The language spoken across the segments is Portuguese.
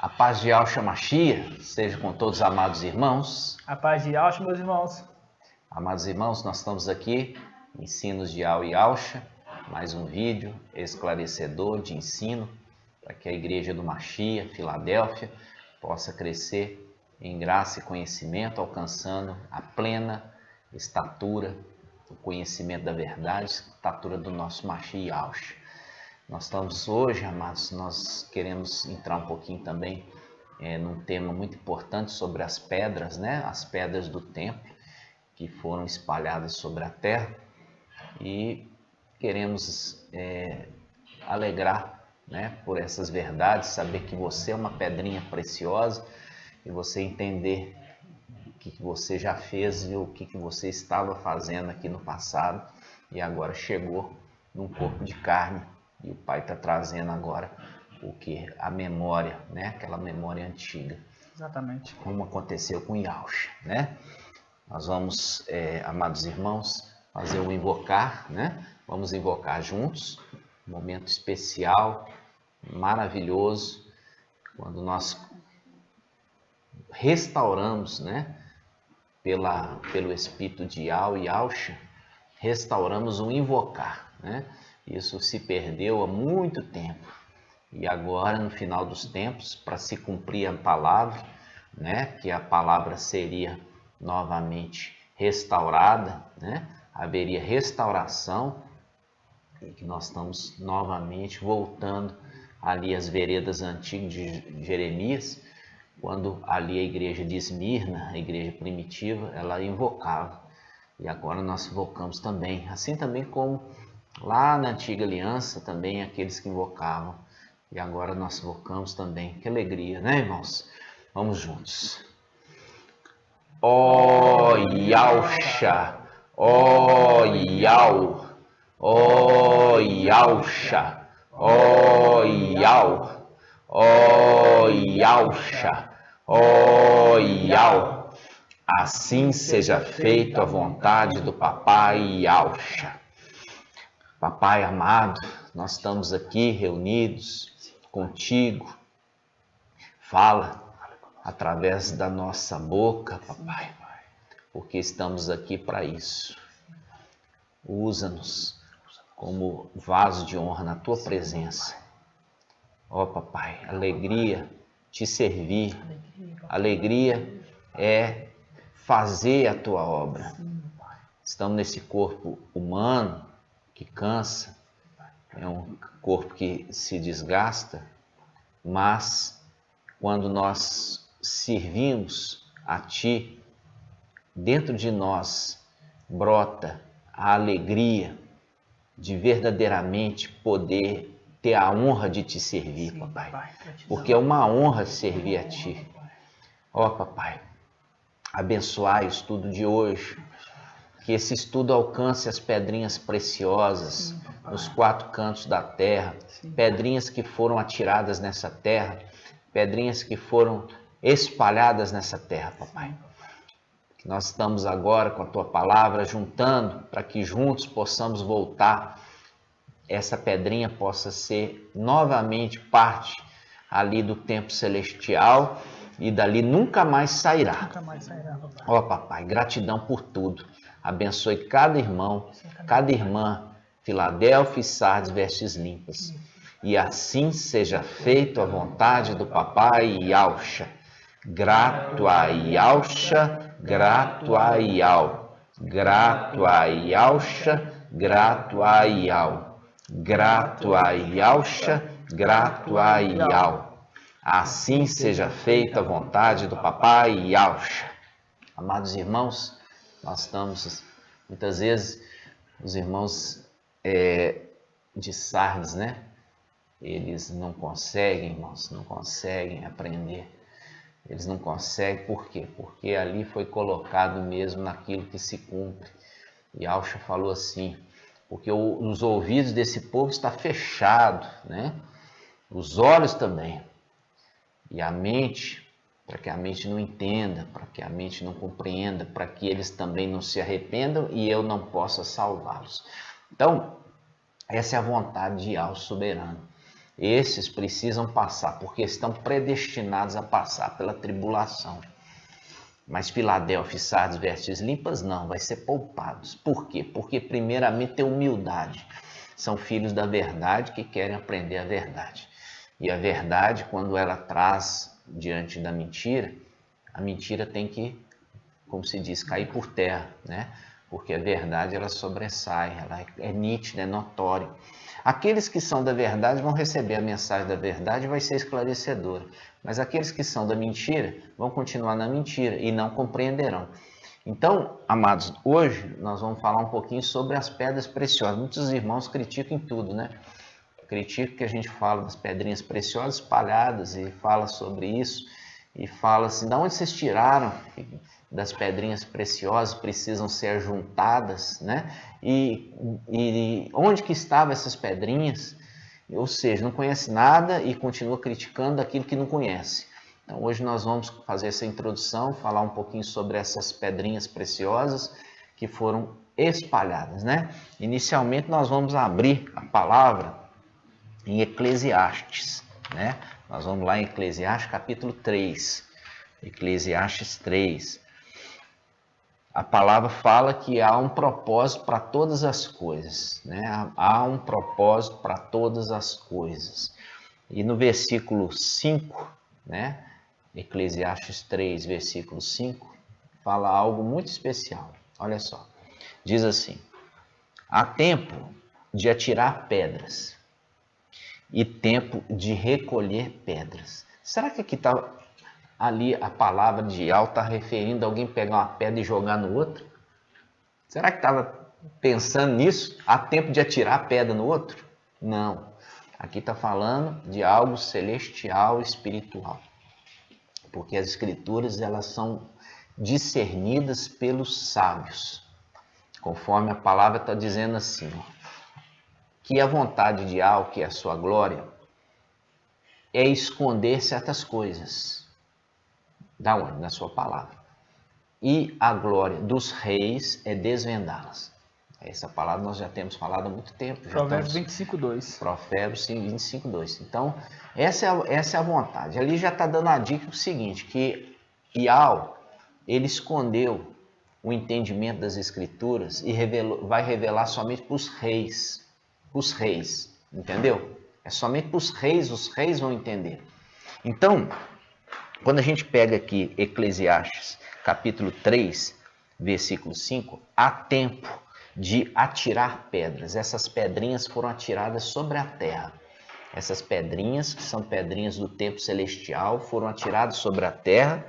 A paz de Yahshua Mashiach seja com todos os amados irmãos. A paz de Yahshua, meus irmãos. Amados irmãos, nós estamos aqui, Ensinos de Yahshua, mais um vídeo esclarecedor de ensino para que a Igreja do Mashiach, Filadélfia, possa crescer em graça e conhecimento, alcançando a plena estatura, o conhecimento da verdade, estatura do nosso Mashiach Yahshua. Nós estamos hoje, amados, nós queremos entrar um pouquinho também num tema muito importante sobre as pedras, né? As pedras do templo que foram espalhadas sobre a terra, e queremos alegrar, né, por essas verdades, saber que você é uma pedrinha preciosa e você entender o que você já fez e o que você estava fazendo aqui no passado e agora chegou num corpo de carne. E o Pai está trazendo agora o que? A memória, né? Aquela memória antiga. Exatamente. Como aconteceu com Yahshua, né? Nós vamos, amados irmãos, fazer o invocar, né? Vamos invocar juntos, um momento especial, maravilhoso, quando nós restauramos, né? Pelo Espírito de Yahshua, restauramos o invocar, né? Isso se perdeu há muito tempo e agora no final dos tempos, para se cumprir a palavra, né, que a palavra seria novamente restaurada, né, haveria restauração e que nós estamos novamente voltando ali às veredas antigas de Jeremias, quando ali a igreja de Esmirna, a igreja primitiva, ela invocava, e agora nós invocamos também, assim também como lá na antiga aliança também aqueles que invocavam, e agora nós invocamos também. Que alegria, né, irmãos? Vamos juntos. Ó Yahshua, ó Yahweh, ó Yahshua, ó Yahweh, ó Yahshua, ó Yahweh. Assim seja feita a vontade do Papai Yahshua. Papai amado, nós estamos aqui reunidos contigo. Fala através da nossa boca, papai, porque estamos aqui para isso. Usa-nos como vaso de honra na tua presença. Ó papai, alegria te servir, alegria é fazer a tua obra. Estamos nesse corpo humano que cansa, é um corpo que se desgasta, mas quando nós servimos a Ti, dentro de nós brota a alegria de verdadeiramente poder ter a honra de Te servir, papai, porque é uma honra servir a Ti. Ó papai, abençoai o estudo de hoje, que esse estudo alcance as pedrinhas preciosas nos quatro cantos da terra, pedrinhas que foram atiradas nessa terra, pedrinhas que foram espalhadas nessa terra, papai. Que nós estamos agora com a tua palavra juntando para que juntos possamos voltar, essa pedrinha possa ser novamente parte ali do templo celestial e dali nunca mais sairá. Nunca mais sairá, papai. Ó papai, gratidão por tudo. Abençoe cada irmão, cada irmã, Filadélfia e Sardes, vestes limpas. E assim seja feito a vontade do Papai Yahshua. Grato a Yahshua, grato a Yahweh. Grato a Yahshua, grato a Yahweh. Grato a Yahshua, grato a Yahweh. Assim seja feita a vontade do Papai Yahshua. Amados irmãos, nós estamos, muitas vezes, os irmãos de Sardes, né? Eles não conseguem, irmãos, não conseguem aprender. Eles não conseguem, por quê? Porque ali foi colocado mesmo naquilo que se cumpre. E Yahshua falou assim, porque os ouvidos desse povo estão fechados, né? Os olhos também. E a mente, para que a mente não entenda, para que a mente não compreenda, para que eles também não se arrependam e eu não possa salvá-los. Então, essa é a vontade de Yahweh soberano. Esses precisam passar, porque estão predestinados a passar pela tribulação. Mas Filadélfia, Sardes, vestes limpas, não, vai ser poupados. Por quê? Porque primeiramente tem humildade. São filhos da verdade que querem aprender a verdade. E a verdade, quando ela traz diante da mentira, a mentira tem que, como se diz, cair por terra, né? Porque a verdade, ela sobressai, ela é nítida, é notória. Aqueles que são da verdade vão receber a mensagem da verdade e vai ser esclarecedora. Mas aqueles que são da mentira vão continuar na mentira e não compreenderão. Então, amados, hoje nós vamos falar um pouquinho sobre as pedras preciosas. Muitos irmãos criticam em tudo, né? Criticam que a gente fala das pedrinhas preciosas espalhadas e fala sobre isso. E fala assim, de onde vocês tiraram das pedrinhas preciosas, precisam ser juntadas, né? E onde que estavam essas pedrinhas? Ou seja, não conhece nada e continua criticando aquilo que não conhece. Então, hoje nós vamos fazer essa introdução, falar um pouquinho sobre essas pedrinhas preciosas que foram espalhadas, né? Inicialmente, nós vamos abrir a palavra em Eclesiastes, né? Nós vamos lá em Eclesiastes capítulo 3. Eclesiastes 3. A palavra fala que há um propósito para todas as coisas, né? Há um propósito para todas as coisas. E no versículo 5, né? Eclesiastes 3, versículo 5, fala algo muito especial. Olha só. Diz assim: há tempo de atirar pedras e tempo de recolher pedras. Será que aqui está ali a palavra de algo está referindo a alguém pegar uma pedra e jogar no outro? Será que estava pensando nisso? Há tempo de atirar pedra no outro? Não. Aqui está falando de algo celestial, espiritual. Porque as escrituras, elas são discernidas pelos sábios. Conforme a palavra está dizendo assim, que a vontade de algo, que é a sua glória, é esconder certas coisas. Da onde? Na sua palavra. E a glória dos reis é desvendá-las. Essa palavra nós já temos falado há muito tempo. Provérbios 25:2. Provérbios 25:2. Então, essa é a vontade. Ali já está dando a dica o seguinte, que Iau, ele escondeu o entendimento das escrituras e vai revelar somente para os reis. Os reis, entendeu? É somente para os reis vão entender. Então, quando a gente pega aqui Eclesiastes, capítulo 3, versículo 5, há tempo de atirar pedras. Essas pedrinhas foram atiradas sobre a terra. Essas pedrinhas, que são pedrinhas do tempo celestial, foram atiradas sobre a terra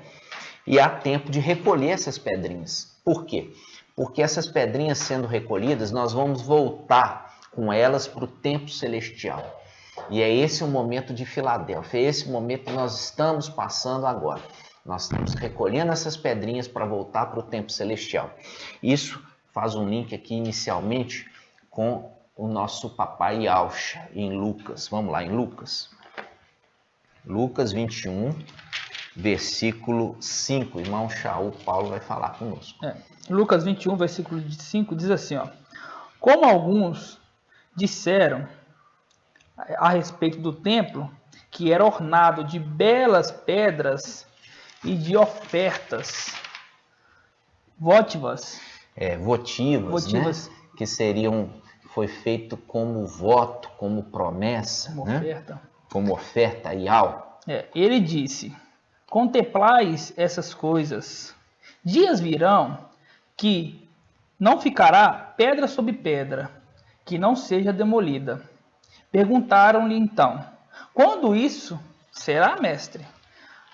e há tempo de recolher essas pedrinhas. Por quê? Porque essas pedrinhas sendo recolhidas, nós vamos voltar com elas para o tempo celestial. E é esse o momento de Filadélfia, é esse o momento que nós estamos passando agora. Nós estamos recolhendo essas pedrinhas para voltar para o tempo celestial. Isso faz um link aqui inicialmente com o nosso papai Yahshua em Lucas. Vamos lá, em Lucas. Lucas 21, versículo 5. Irmão Shaul Paulo vai falar conosco. Lucas 21, versículo 5 diz assim, ó: como alguns disseram a respeito do templo, que era ornado de belas pedras e de ofertas votivas, né? Que seriam, foi feito como voto, como promessa, como né? oferta. Como oferta Iau. Ele disse: contemplais essas coisas, dias virão que não ficará pedra sobre pedra, que não seja demolida. Perguntaram-lhe então: quando isso será, mestre?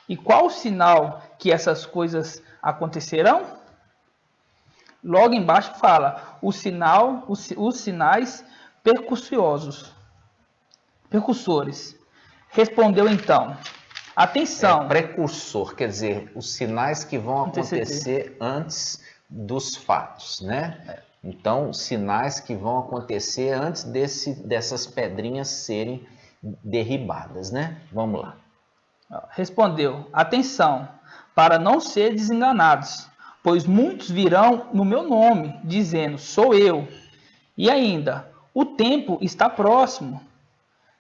E qual o sinal que essas coisas acontecerão? Logo embaixo fala os sinais percussores. Respondeu então: atenção. Precursor, quer dizer, os sinais que vão acontecer antes dos fatos, né? Então, sinais que vão acontecer antes dessas pedrinhas serem derribadas, né? Vamos lá. Respondeu: atenção, para não ser desenganados, pois muitos virão no meu nome, dizendo: sou eu. E ainda: o tempo está próximo.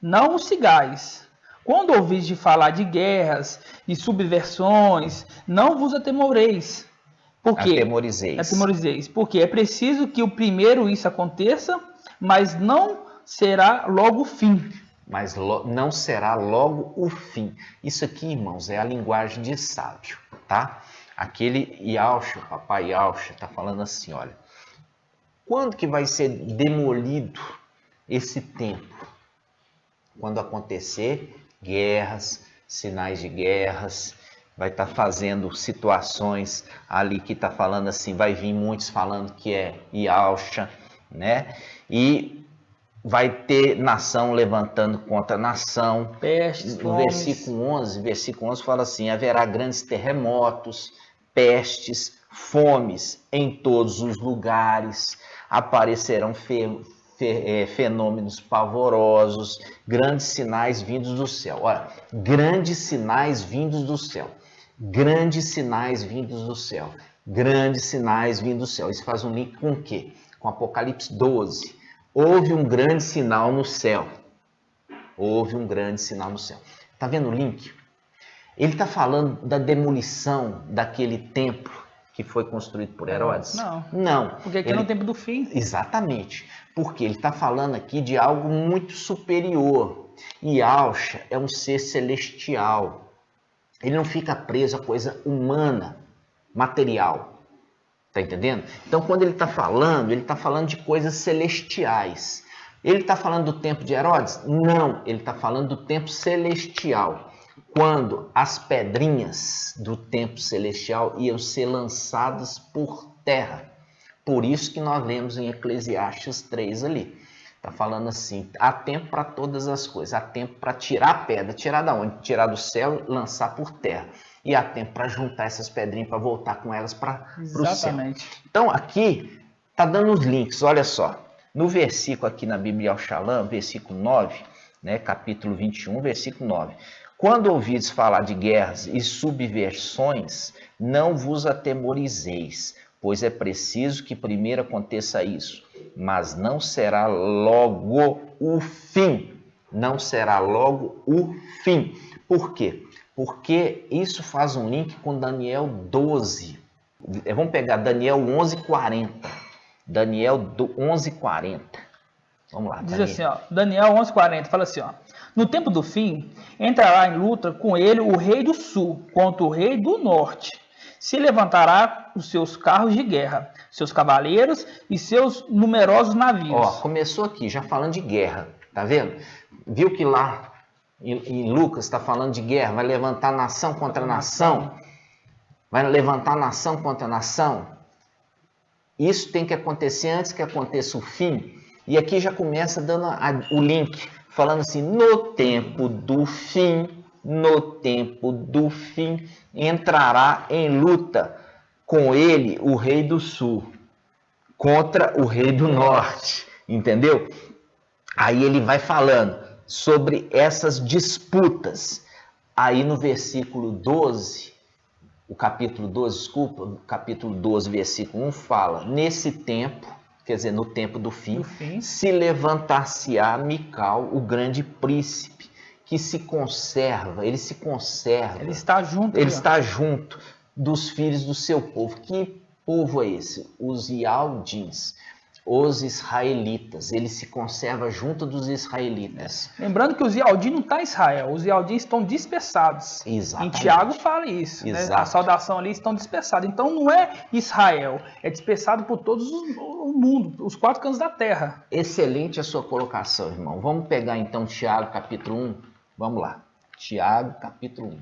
não os sigais. Quando ouvis de falar de guerras e subversões, não vos atemoreis. Atemorizeis. Porque é preciso que o primeiro isso aconteça, mas não será logo o fim. Mas não será logo o fim. Isso aqui, irmãos, é a linguagem de sábio, tá? Aquele Yahushua, papai Yahushua, está falando assim, olha, quando que vai ser demolido esse templo? Quando acontecer guerras, sinais de guerras, vai estar fazendo situações ali que está falando assim, vai vir muitos falando que é Yahushua, né? E vai ter nação levantando contra nação. Pestes, no versículo 11 fala assim, haverá grandes terremotos, pestes, fomes em todos os lugares, aparecerão fenômenos pavorosos, grandes sinais vindos do céu. Olha, grandes sinais vindos do céu. Grandes sinais vindos do céu. Grandes sinais vindos do céu. Isso faz um link com o quê? Com Apocalipse 12. Houve um grande sinal no céu. Houve um grande sinal no céu. Está vendo o link? Ele está falando da demolição daquele templo que foi construído por Herodes? Não. Porque aqui é no tempo do fim. Exatamente. Porque ele está falando aqui de algo muito superior. E Yahushua é um ser celestial. Ele não fica preso a coisa humana, material. Está entendendo? Então, quando ele está falando de coisas celestiais. Ele está falando do tempo de Herodes? Não, ele está falando do tempo celestial. Quando as pedrinhas do templo celestial iam ser lançadas por terra. Por isso que nós lemos em Eclesiastes 3 ali. Está falando assim, há tempo para todas as coisas. Há tempo para tirar a pedra. Tirar da onde? Tirar do céu e lançar por terra. E há tempo para juntar essas pedrinhas, para voltar com elas para o céu. Então aqui está dando os links, olha só. No versículo aqui na Bíblia Al-Shalom, versículo 9, né, capítulo 21, versículo 9. Quando ouvides falar de guerras e subversões, não vos atemorizeis, pois é preciso que primeiro aconteça isso, mas não será logo o fim. Não será logo o fim. Por quê? Porque isso faz um link com Daniel 12. Vamos pegar Daniel 11:40. Daniel 11:40. Vamos lá. Diz assim, ó, Daniel 11:40, fala assim, ó. No tempo do fim, entrará em luta com ele o rei do sul contra o rei do norte. Se levantará os seus carros de guerra, seus cavaleiros e seus numerosos navios. Ó, começou aqui já falando de guerra, tá vendo? Viu que lá em Lucas está falando de guerra, vai levantar nação contra nação, vai levantar nação contra nação. Isso tem que acontecer antes que aconteça o fim. E aqui já começa dando o link, falando assim, no tempo do fim, entrará em luta com ele o rei do sul, contra o rei do norte, entendeu? Aí ele vai falando sobre essas disputas. Aí no versículo 12, o capítulo 12, versículo 1 fala, nesse tempo, quer dizer, no tempo do fim, se levantar-se-á Mical, o grande príncipe, que se conserva, ele está junto dos filhos do seu povo. Que povo é esse? Os Yaldins, os israelitas. Ele se conserva junto dos israelitas. Lembrando que os Yaldins não estão em Israel, os Yaldins estão dispersados. Exatamente. Em Tiago fala isso, né? A saudação ali estão dispersados. Então não é Israel, é dispersado por todos o mundo, os 4 cantos da terra. Excelente a sua colocação, irmão. Vamos pegar então Tiago capítulo 1. Vamos lá. Tiago capítulo 1.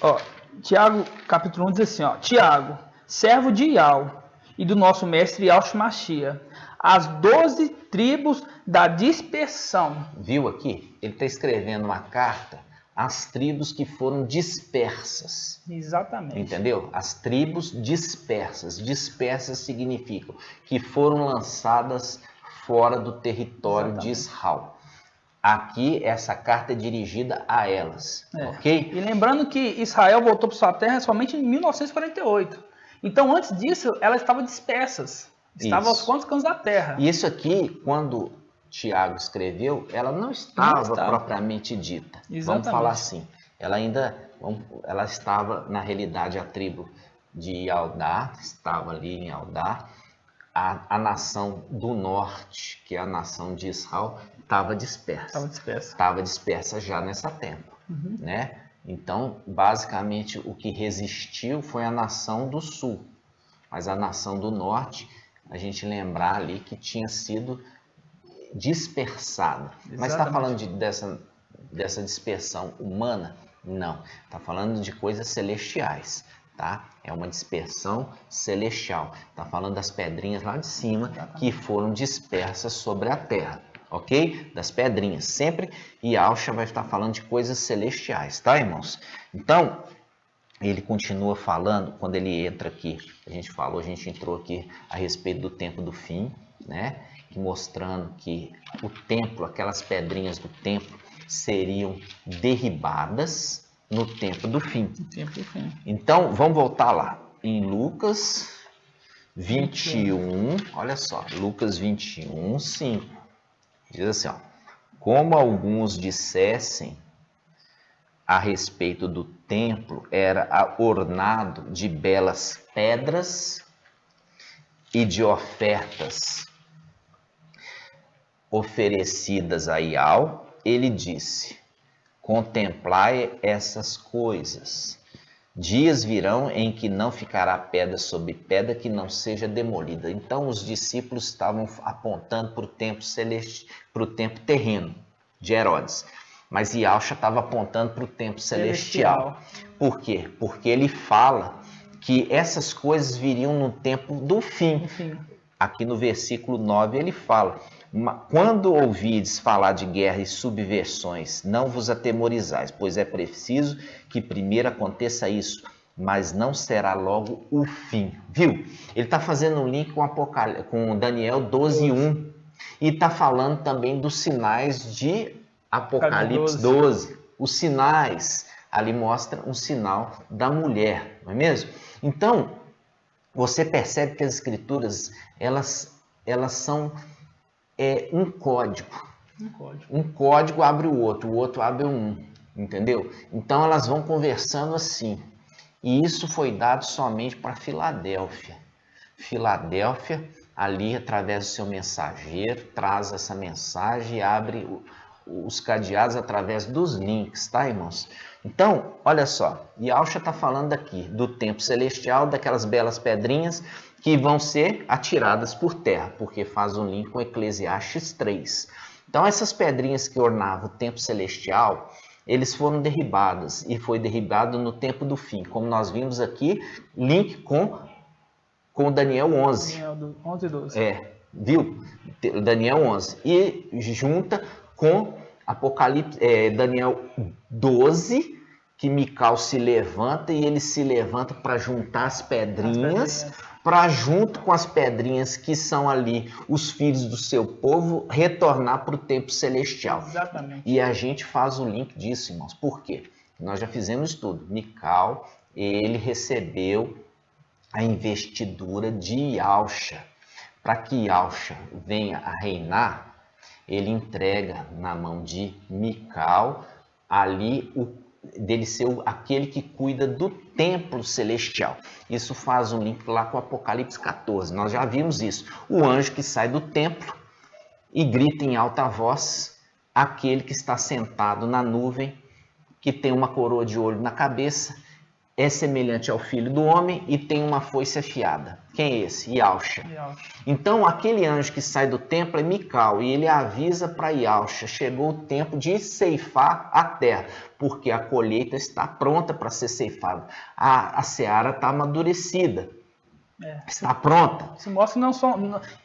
Ó, Tiago capítulo 1 diz assim, ó, Tiago, servo de Ial e do nosso mestre Yahshua Mashiach, as 12 tribos da dispersão. Viu aqui? Ele está escrevendo uma carta às tribos que foram dispersas. Exatamente. Entendeu? As tribos dispersas. Dispersas significam que foram lançadas fora do território de Israel. Aqui, essa carta é dirigida a elas, ok? E lembrando que Israel voltou para sua terra somente em 1948. Então, antes disso, elas estavam dispersas. Estavam aos 4 cantos da terra. E isso aqui, quando Tiago escreveu, ela não estava propriamente dita. Exatamente. Vamos falar assim. Ela estava, na realidade, a tribo de Aldá, estava ali em Aldá. A nação do norte, que é a nação de Israel, estava dispersa. Estava dispersa já nessa tempo, né? Então, basicamente, o que resistiu foi a nação do sul. Mas a nação do norte, a gente lembrar ali que tinha sido dispersada. Exatamente. Mas está falando dessa dispersão humana? Não. Está falando de coisas celestiais. Tá? É uma dispersão celestial. Está falando das pedrinhas lá de cima que foram dispersas sobre a terra. Ok? Das pedrinhas. Sempre Yahshua vai estar falando de coisas celestiais. Tá, irmãos? Então, ele continua falando, quando ele entra aqui, a gente entrou aqui a respeito do tempo do fim, né? Mostrando que o templo, aquelas pedrinhas do templo, seriam derribadas no tempo do fim. Então, vamos voltar lá. Em Lucas 21, olha só, Lucas 21, 5. Diz assim, ó, como alguns dissessem a respeito do templo, era ornado de belas pedras e de ofertas oferecidas a Ial, ele disse, contemplai essas coisas. Dias virão em que não ficará pedra sobre pedra que não seja demolida. Então os discípulos estavam apontando para o tempo celestial, para o tempo terreno de Herodes. Mas Yahshua estava apontando para o tempo celestial. Por quê? Porque ele fala que essas coisas viriam no tempo do fim. Aqui no versículo 9 ele fala, quando ouvides falar de guerra e subversões, não vos atemorizais, pois é preciso que primeiro aconteça isso, mas não será logo o fim. Viu? Ele está fazendo um link com Daniel 12:1 e está falando também dos sinais de Apocalipse 12. Os sinais, ali mostra um sinal da mulher, não é mesmo? Então, você percebe que as escrituras, elas são um código. Um código abre o outro abre um, entendeu? Então, elas vão conversando assim. E isso foi dado somente para Filadélfia. Filadélfia, ali, através do seu mensageiro, traz essa mensagem e abre os cadeados através dos links, tá, irmãos? Então, olha só, Yahshua está falando aqui do tempo celestial, daquelas belas pedrinhas que vão ser atiradas por terra, porque faz um link com Eclesiastes 3. Então, essas pedrinhas que ornavam o tempo celestial, eles foram derribados, e foi derribado no tempo do fim, como nós vimos aqui, link com Daniel 11. Daniel 11 e 12. Viu? Daniel 11. E junta com Apocalipse, Daniel 12, que Mical se levanta e ele se levanta para juntar as pedrinhas, para junto com as pedrinhas que são ali os filhos do seu povo, retornar para o tempo celestial. Exatamente. E a gente faz o link disso, irmãos. Por quê? Nós já fizemos tudo. Mical, ele recebeu a investidura de Yahshua. Para que Yahshua venha a reinar, ele entrega na mão de Mical, ali dele ser aquele que cuida do templo celestial. Isso faz um link lá com Apocalipse 14. Nós já vimos isso. O anjo que sai do templo e grita em alta voz, aquele que está sentado na nuvem, que tem uma coroa de ouro na cabeça, é semelhante ao Filho do Homem e tem uma foice afiada. Quem é esse? Yahshua. Então, aquele anjo que sai do templo é Mical, e ele avisa para Yahshua, chegou o tempo de ceifar a terra, porque a colheita está pronta para ser ceifada. A seara está amadurecida. Está pronta. Isso mostra não só...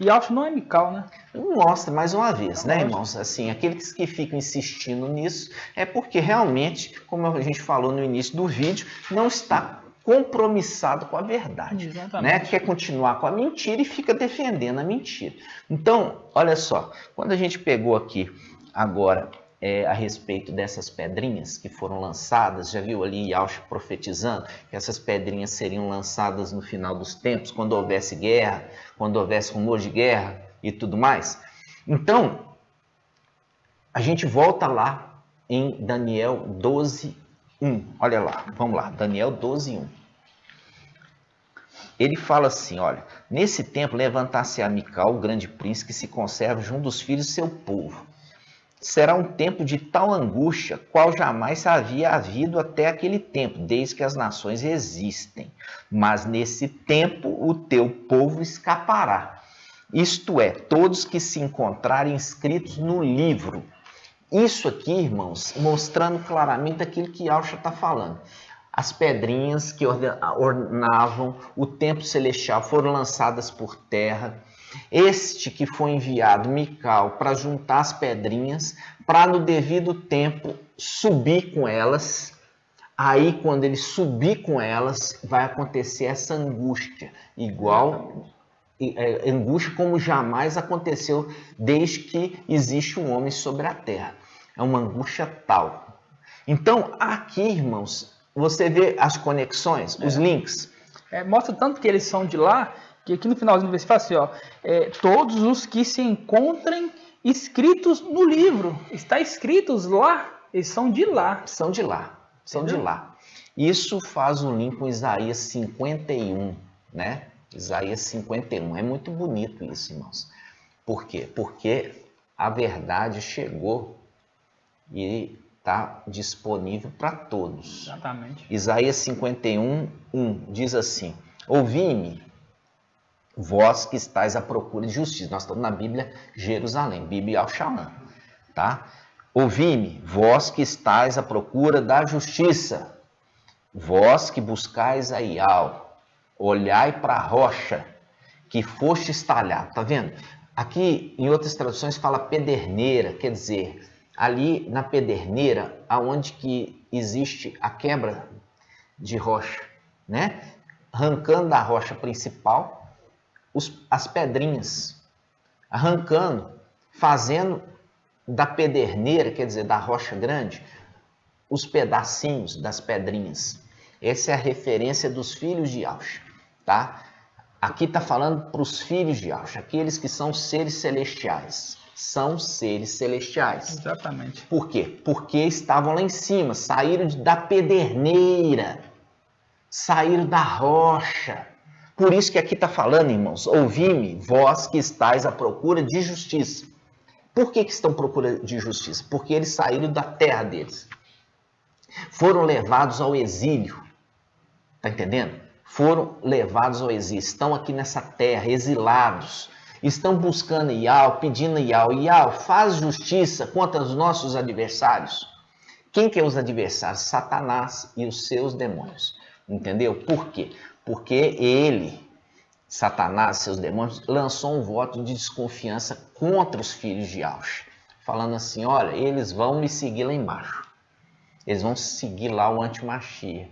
Yahshua não é Mical, né? Mostra mais uma vez, né, irmãos? Assim, aqueles que ficam insistindo nisso é porque realmente, como a gente falou no início do vídeo, não está compromissado com a verdade. Né? Quer continuar com a mentira e fica defendendo a mentira. Então, olha só, quando a gente pegou aqui agora a respeito dessas pedrinhas que foram lançadas, já viu ali Yahshua profetizando que essas pedrinhas seriam lançadas no final dos tempos, quando houvesse guerra, quando houvesse rumor de guerra e tudo mais? Então, a gente volta lá em Daniel 12:1. Olha lá, vamos lá, Daniel 12:1. Ele fala assim, olha, nesse tempo levantar-se-á Mical, o grande príncipe, que se conserva junto dos filhos do seu povo. Será um tempo de tal angústia, qual jamais havia havido até aquele tempo, desde que as nações existem. Mas nesse tempo o teu povo escapará. Isto é, todos que se encontrarem inscritos no livro. Isso aqui, irmãos, mostrando claramente aquilo que Yahshua está falando. As pedrinhas que ornavam o templo celestial foram lançadas por terra. Este que foi enviado, Mical, para juntar as pedrinhas, para no devido tempo subir com elas. Aí, quando ele subir com elas, vai acontecer essa angústia, igual angústia como jamais aconteceu desde que existe um homem sobre a terra. É uma angústia tal. Então, aqui, irmãos, você vê as conexões, os links. Mostra tanto que eles são de lá, que aqui no finalzinho do versículo fala assim, todos os que se encontrem escritos no livro. Está escritos lá, eles são de lá. São de lá, são de lá. Isso faz um link com Isaías 51, né? Isaías 51. É muito bonito isso, irmãos. Por quê? Porque a verdade chegou e está disponível para todos. Exatamente. Isaías 51:1 diz assim: ouvi-me, vós que estáis à procura de justiça. Nós estamos na Bíblia Jerusalém, Bíblia Al-Shalom, tá? Ouvi-me, vós que estáis à procura da justiça, vós que buscais a Ial, olhai para a rocha que foste estalhado. Tá vendo? Aqui em outras traduções fala pederneira, quer dizer, ali na pederneira, aonde que existe a quebra de rocha, né? Arrancando da rocha principal as pedrinhas, arrancando, fazendo da pederneira, quer dizer, da rocha grande, os pedacinhos das pedrinhas. Essa é a referência dos filhos de Yahshua, tá? Aqui está falando para os filhos de Yahshua, aqueles que são seres celestiais. São seres celestiais. Exatamente. Por quê? Porque estavam lá em cima, saíram da pederneira, saíram da rocha. Por isso que aqui está falando, irmãos, ouvi-me, vós que estáis à procura de justiça. Por que estão à procura de justiça? Porque eles saíram da terra deles. Foram levados ao exílio. Está entendendo? Foram levados ao exílio. Estão aqui nessa terra, exilados. Estão buscando Ial, pedindo Ial. Ial, faz justiça contra os nossos adversários. Quem que é os adversários? Satanás e os seus demônios. Entendeu? Por quê? Porque ele, Satanás e seus demônios, lançou um voto de desconfiança contra os filhos de Yahshua. Falando assim, olha, eles vão me seguir lá embaixo. Eles vão seguir lá o antimachia.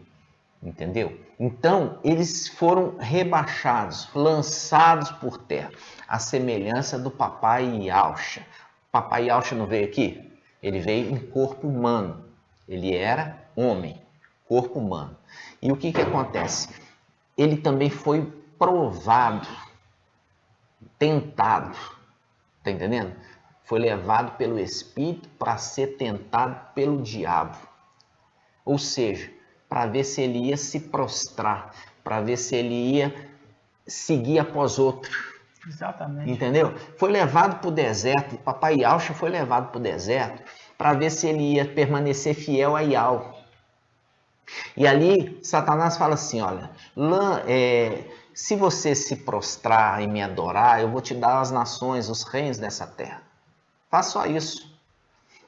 Entendeu? Então, eles foram rebaixados, lançados por terra, a semelhança do papai Yahshua. O papai Yahshua não veio aqui? Ele veio em corpo humano. Ele era homem, corpo humano. E o que acontece? Ele também foi provado, tentado. Está entendendo? Foi levado pelo Espírito para ser tentado pelo diabo. Ou seja, para ver se ele ia se prostrar, para ver se ele ia seguir após outro. Exatamente. Entendeu? Foi levado para o deserto, papai Yahshua foi levado para o deserto para ver se ele ia permanecer fiel a Ial. E ali, Satanás fala assim, olha, se você se prostrar e me adorar, eu vou te dar as nações, os reinos dessa terra. Faça só isso.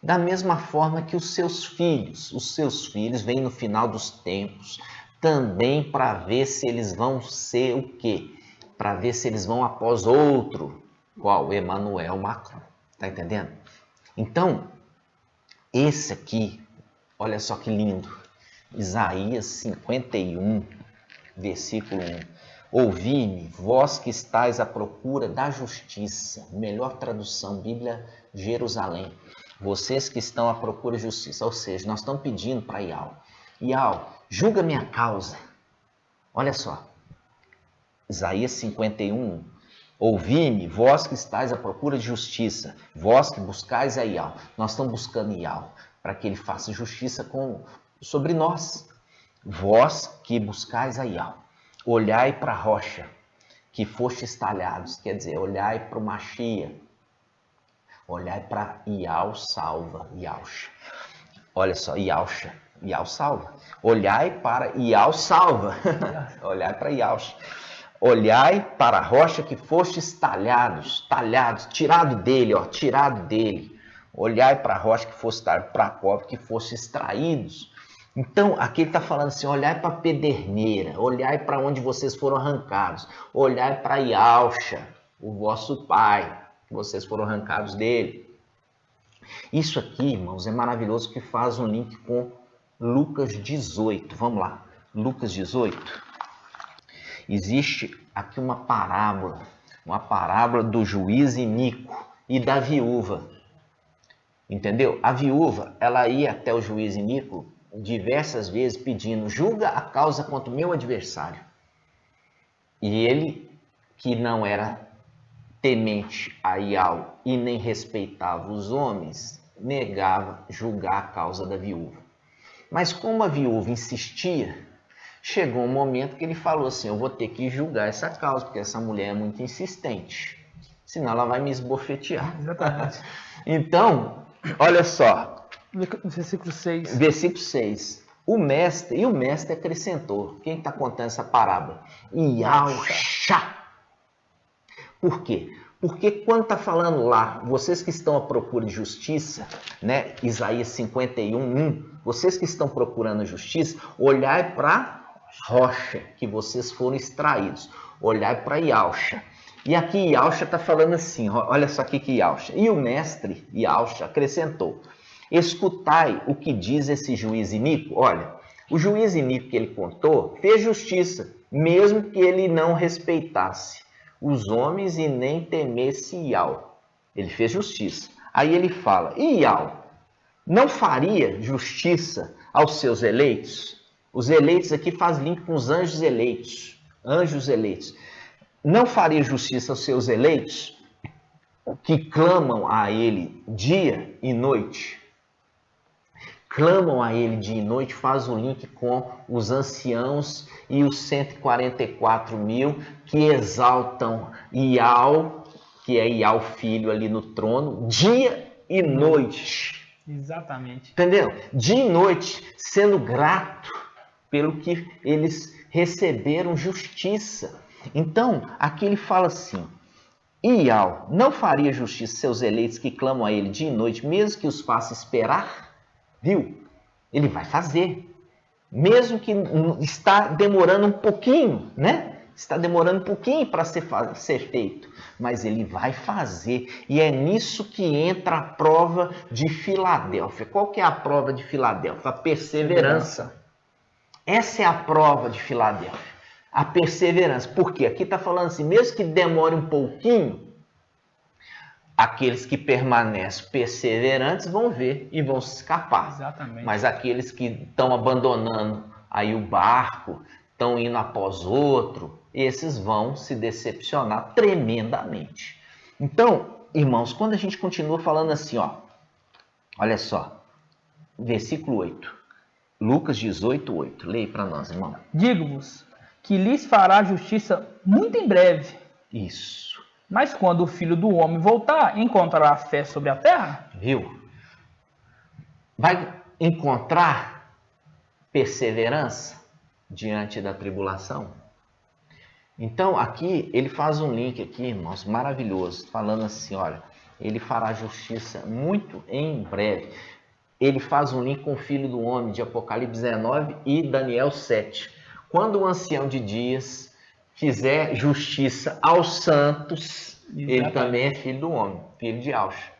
Da mesma forma que os seus filhos vêm no final dos tempos, também para ver se eles vão ser o quê? Para ver se eles vão após outro, qual? Emmanuel Macron. Tá entendendo? Então, esse aqui, olha só que lindo. Isaías 51, versículo 1. Ouvi-me, vós que estáis à procura da justiça. Melhor tradução, Bíblia Jerusalém. Vocês que estão à procura de justiça. Ou seja, nós estamos pedindo para Ial. Ial, julga minha causa. Olha só. Isaías 51, Ouvi-me, vós que estáis à procura de justiça, vós que buscais a Ial. Nós estamos buscando Ial para que ele faça justiça sobre nós. Vós que buscais a Ial. Olhai para a rocha que fostes talhados, quer dizer, olhai para o Machia. Olhai para Ial salva, Ialcha. Olha só, Ialcha, Ial salva. Olhai para Ial salva. Olhai para Ialcha. Olhai para a rocha que fostes talhados, tirado dele, ó, tirado dele. Olhai para a rocha que foste talhado, para a cova que fostes extraídos. Então, aqui ele está falando assim, olhai para a pederneira, olhai para onde vocês foram arrancados, olhai para Ialcha, o vosso pai, que vocês foram arrancados dele. Isso aqui, irmãos, é maravilhoso, que faz um link com Lucas 18. Vamos lá, Lucas 18. Existe aqui uma parábola do juiz iníquo e da viúva. Entendeu? A viúva, ela ia até o juiz iníquo diversas vezes pedindo, julga a causa contra o meu adversário. E ele, que não era temente a Ial e nem respeitava os homens, negava julgar a causa da viúva. Mas como a viúva insistia, chegou um momento que ele falou assim, eu vou ter que julgar essa causa, porque essa mulher é muito insistente, senão ela vai me esbofetear. Exatamente. Então, olha só. Versículo 6. Versículo 6. O mestre acrescentou. Quem está contando essa parábola? Ialcha. Por quê? Porque quando está falando lá, vocês que estão à procura de justiça, né? Isaías 51:1, vocês que estão procurando justiça, olhai para a rocha que vocês foram extraídos. Olhai para Ialcha. E aqui Ialcha está falando assim, olha só aqui que Ialcha. E o mestre Ialcha acrescentou, escutai o que diz esse juiz iníquo. Olha, o juiz iníquo que ele contou fez justiça, mesmo que ele não respeitasse os homens e nem temesse Ial. Ele fez justiça. Aí ele fala, e Ial não faria justiça aos seus eleitos? Os eleitos aqui faz link com os anjos eleitos. Anjos eleitos. Não faria justiça aos seus eleitos que clamam a ele dia e noite? Clamam a ele dia e noite, faz o link com os anciãos e os 144 mil que exaltam Ial, que é Ial filho ali no trono, dia e noite. Exatamente. Entendeu? Dia e noite, sendo grato pelo que eles receberam justiça. Então, aqui ele fala assim, Ial não faria justiça a seus eleitos que clamam a ele dia e noite, mesmo que os faça esperar? Viu? Ele vai fazer. Mesmo que está demorando um pouquinho, né? Está demorando um pouquinho para ser feito. Mas ele vai fazer. E é nisso que entra a prova de Filadélfia. Qual que é a prova de Filadélfia? A perseverança. Essa é a prova de Filadélfia. A perseverança. Por quê? Aqui está falando assim, mesmo que demore um pouquinho, aqueles que permanecem perseverantes vão ver e vão se escapar. Exatamente. Mas aqueles que estão abandonando aí o barco, estão indo após outro, esses vão se decepcionar tremendamente. Então, irmãos, quando a gente continua falando assim, ó, olha só, versículo 8, Lucas 18:8, leia para nós, irmão. Digo-vos que lhes fará justiça muito em breve. Isso. Mas quando o Filho do Homem voltar, encontrará fé sobre a terra? Viu? Vai encontrar perseverança diante da tribulação? Então, aqui, ele faz um link aqui, irmãos, maravilhoso, falando assim, olha, ele fará justiça muito em breve. Ele faz um link com o Filho do Homem, de Apocalipse 19 e Daniel 7. Quando o ancião de dias fizer justiça aos santos, ele também é filho do homem, filho de Ialcha.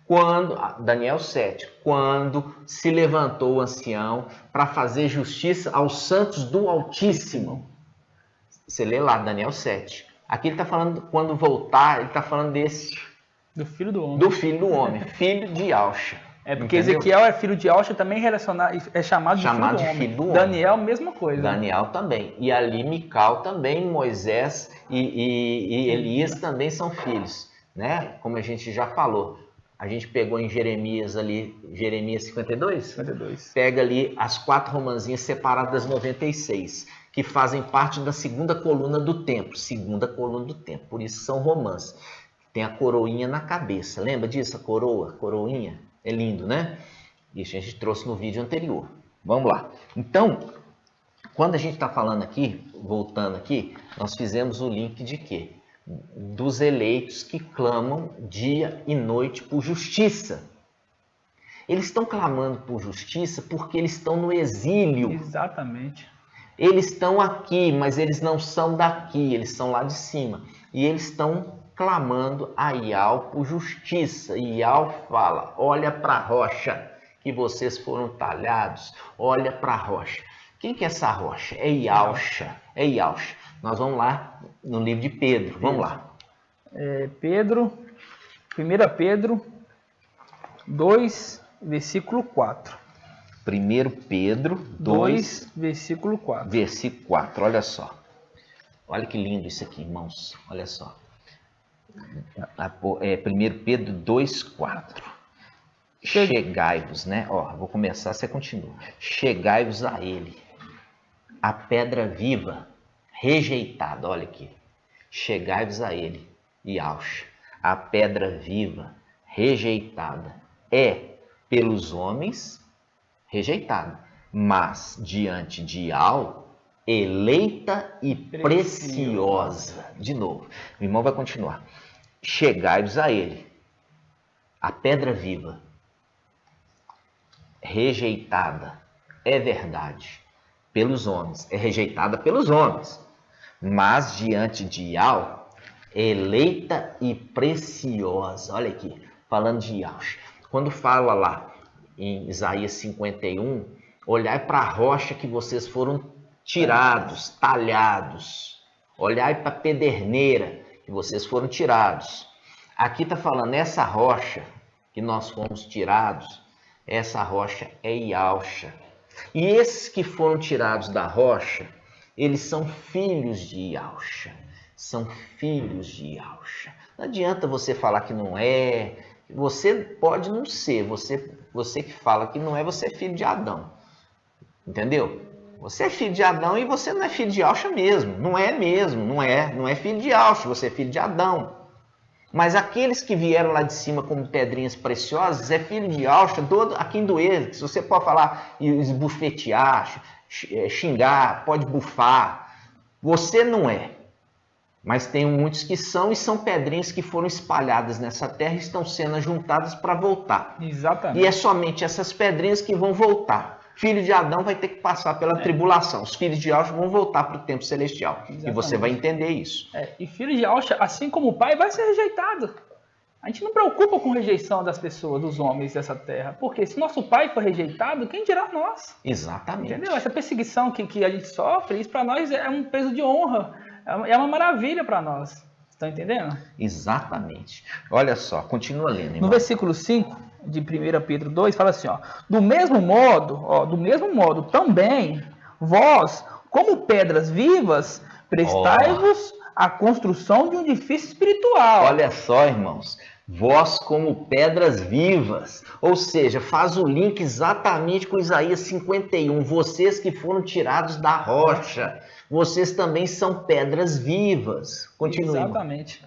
Quando, Daniel 7, quando se levantou o ancião para fazer justiça aos santos do Altíssimo. Você lê lá, Daniel 7. Aqui ele está falando, quando voltar, ele está falando desse. Do Filho do Homem. Do Filho do Homem, filho de Ialcha. É porque Entendeu? Ezequiel é filho de Alxa, também é chamado de filho do homem. Daniel, mesma coisa. Daniel também. E ali Mical também, Moisés e Elias também são filhos, né? Como a gente já falou. A gente pegou em Jeremias ali, Jeremias 52? 52. Pega ali as 4 romanzinhas separadas das 96, que fazem parte da segunda coluna do templo. Segunda coluna do templo, por isso são romãs. Tem a coroinha na cabeça. Lembra disso? A coroinha? É lindo, né? Isso a gente trouxe no vídeo anterior. Vamos lá. Então, quando a gente está falando aqui, voltando aqui, nós fizemos o link de quê? Dos eleitos que clamam dia e noite por justiça. Eles estão clamando por justiça porque eles estão no exílio. Exatamente. Eles estão aqui, mas eles não são daqui, eles são lá de cima. E eles estão clamando a Ial por justiça. E Ial fala, olha para a rocha que vocês foram talhados, olha para a rocha. Quem que é essa rocha? É Ialxa. É Ialxa. Nós vamos lá no livro de Pedro. Vamos lá. 1 Pedro 2, versículo 4. 1 Pedro 2, versículo 4. Versículo 4, olha só. Olha que lindo isso aqui, irmãos. Olha só. 1 Pedro 2, 4. Chegai-vos, né? Ó, vou começar, você continua. Chegai-vos a ele, a pedra viva, rejeitada. Olha aqui. Chegai-vos a ele, Ialxa, a pedra viva, rejeitada. É pelos homens rejeitada, mas diante de Ial, eleita e preciosa. De novo, o irmão vai continuar. Chegai-vos a ele, a pedra viva, rejeitada, é verdade, pelos homens, é rejeitada pelos homens, mas diante de Ial, eleita e preciosa. Olha aqui, falando de Ial. Quando fala lá em Isaías 51, olhai para a rocha que vocês foram tirados, talhados. Olhai para a pederneira que vocês foram tirados. Aqui está falando, essa rocha que nós fomos tirados, essa rocha é Ialxa. E esses que foram tirados da rocha, eles são filhos de Ialxa. São filhos de Ialxa. Não adianta você falar que não é. Você pode não ser. Você que fala que não é, você é filho de Adão. Entendeu? Você é filho de Adão e você não é filho de Ialxa mesmo. Não é mesmo. Não é filho de Ialxa. Você é filho de Adão. Mas aqueles que vieram lá de cima como pedrinhas preciosas, é filho de Ialxa, a quem doer. Se você pode falar e esbufetear, xingar, pode bufar. Você não é. Mas tem muitos que são, e são pedrinhas que foram espalhadas nessa terra e estão sendo juntadas para voltar. Exatamente. E é somente essas pedrinhas que vão voltar. Filho de Adão vai ter que passar pela tribulação. Os filhos de Ialxa vão voltar para o tempo celestial. Exatamente. E você vai entender isso. E filho de Ialxa, assim como o pai, vai ser rejeitado. A gente não preocupa com rejeição das pessoas, dos homens dessa terra. Porque se nosso pai for rejeitado, quem dirá nós? Exatamente. Entendeu? Essa perseguição que a gente sofre, isso para nós é um peso de honra. É uma maravilha para nós. Estão entendendo? Exatamente. Olha só, continua lendo, irmão. No versículo 5 de 1 Pedro 2, fala assim, ó, do mesmo modo também, vós, como pedras vivas, prestai-vos à construção de um edifício espiritual. Olha só, irmãos, vós como pedras vivas, ou seja, faz o link exatamente com Isaías 51, vocês que foram tirados da rocha, vocês também são pedras vivas. Continue. Exatamente.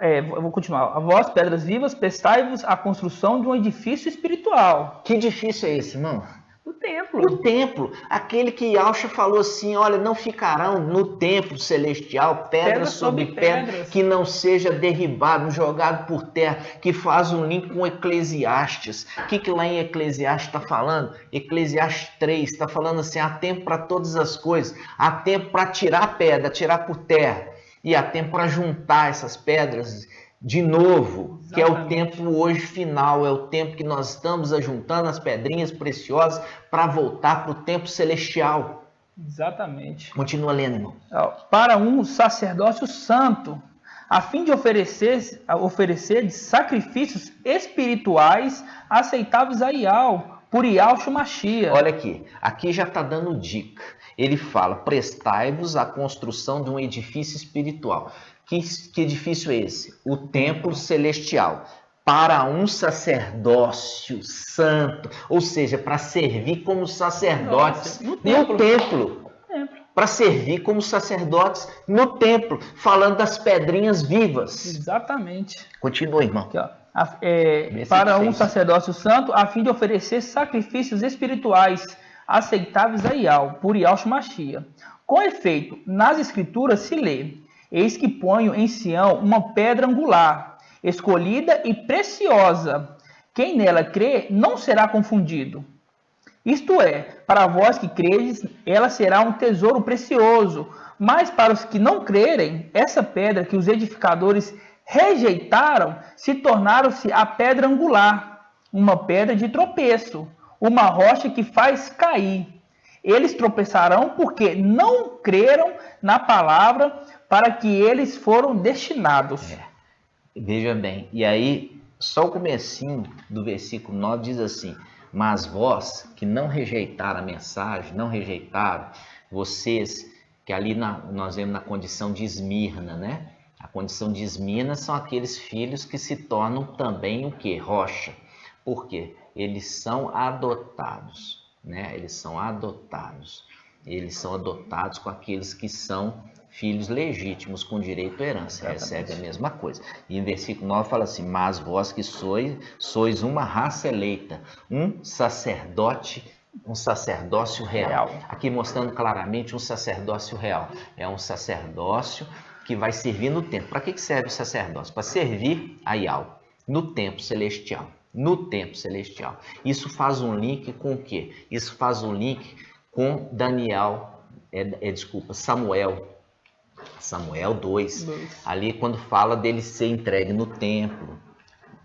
Eu vou continuar. Vós, pedras vivas, prestai-vos à construção de um edifício espiritual. Que edifício é esse, irmão? O templo. O templo. Aquele que Ialxa falou assim, olha, não ficarão no templo celestial pedras sobre pedras, que não seja derribado, jogado por terra, que faz um link com Eclesiastes. O que lá em Eclesiastes está falando? Eclesiastes 3 está falando assim, há tempo para todas as coisas, há tempo para tirar a pedra, tirar por terra, e há tempo para juntar essas pedras de novo, exatamente, que é o tempo hoje final, é o tempo que nós estamos ajuntando as pedrinhas preciosas para voltar para o tempo celestial. Exatamente. Continua lendo, irmão. Para um sacerdócio santo, a fim de oferecer sacrifícios espirituais aceitáveis a Ial, por Yahshua Mashiach. Olha aqui já está dando dica. Ele fala, prestai-vos à construção de um edifício espiritual. Que edifício é esse? O templo celestial. Para um sacerdócio santo, ou seja, para servir como sacerdotes no templo. Para servir como sacerdotes no templo, falando das pedrinhas vivas. Exatamente. Continua, irmão. Aqui, ó. Para um sacerdócio santo, a fim de oferecer sacrifícios espirituais aceitáveis a Ial, por Yahshua Mashiach. Com efeito, nas escrituras se lê: eis que ponho em Sião uma pedra angular, escolhida e preciosa. Quem nela crê não será confundido. Isto é, para vós que credes, ela será um tesouro precioso. Mas para os que não crerem, essa pedra que os edificadores rejeitaram se tornaram-se a pedra angular, uma pedra de tropeço, uma rocha que faz cair. Eles tropeçarão porque não creram na palavra para que eles foram destinados. Veja bem, e aí só o comecinho do versículo 9 diz assim: mas vós que não rejeitaram a mensagem, não rejeitaram, vocês que ali nós vemos na condição de Esmirna, né? A condição de Esmirna são aqueles filhos que se tornam também o quê? Rocha. Por quê? Eles são adotados, né? Eles são adotados. Eles são adotados com aqueles que são filhos legítimos com direito à herança. Recebe a mesma coisa. E em versículo 9 fala assim: mas vós que sois uma raça eleita, um sacerdócio real. Aqui mostrando claramente um sacerdócio real. É um sacerdócio que vai servir no templo. Para que serve o sacerdócio? Para servir a Ial, no templo celestial. No templo celestial. Isso faz um link com o quê? Isso faz um link com Samuel 2. Ali quando fala dele ser entregue no templo,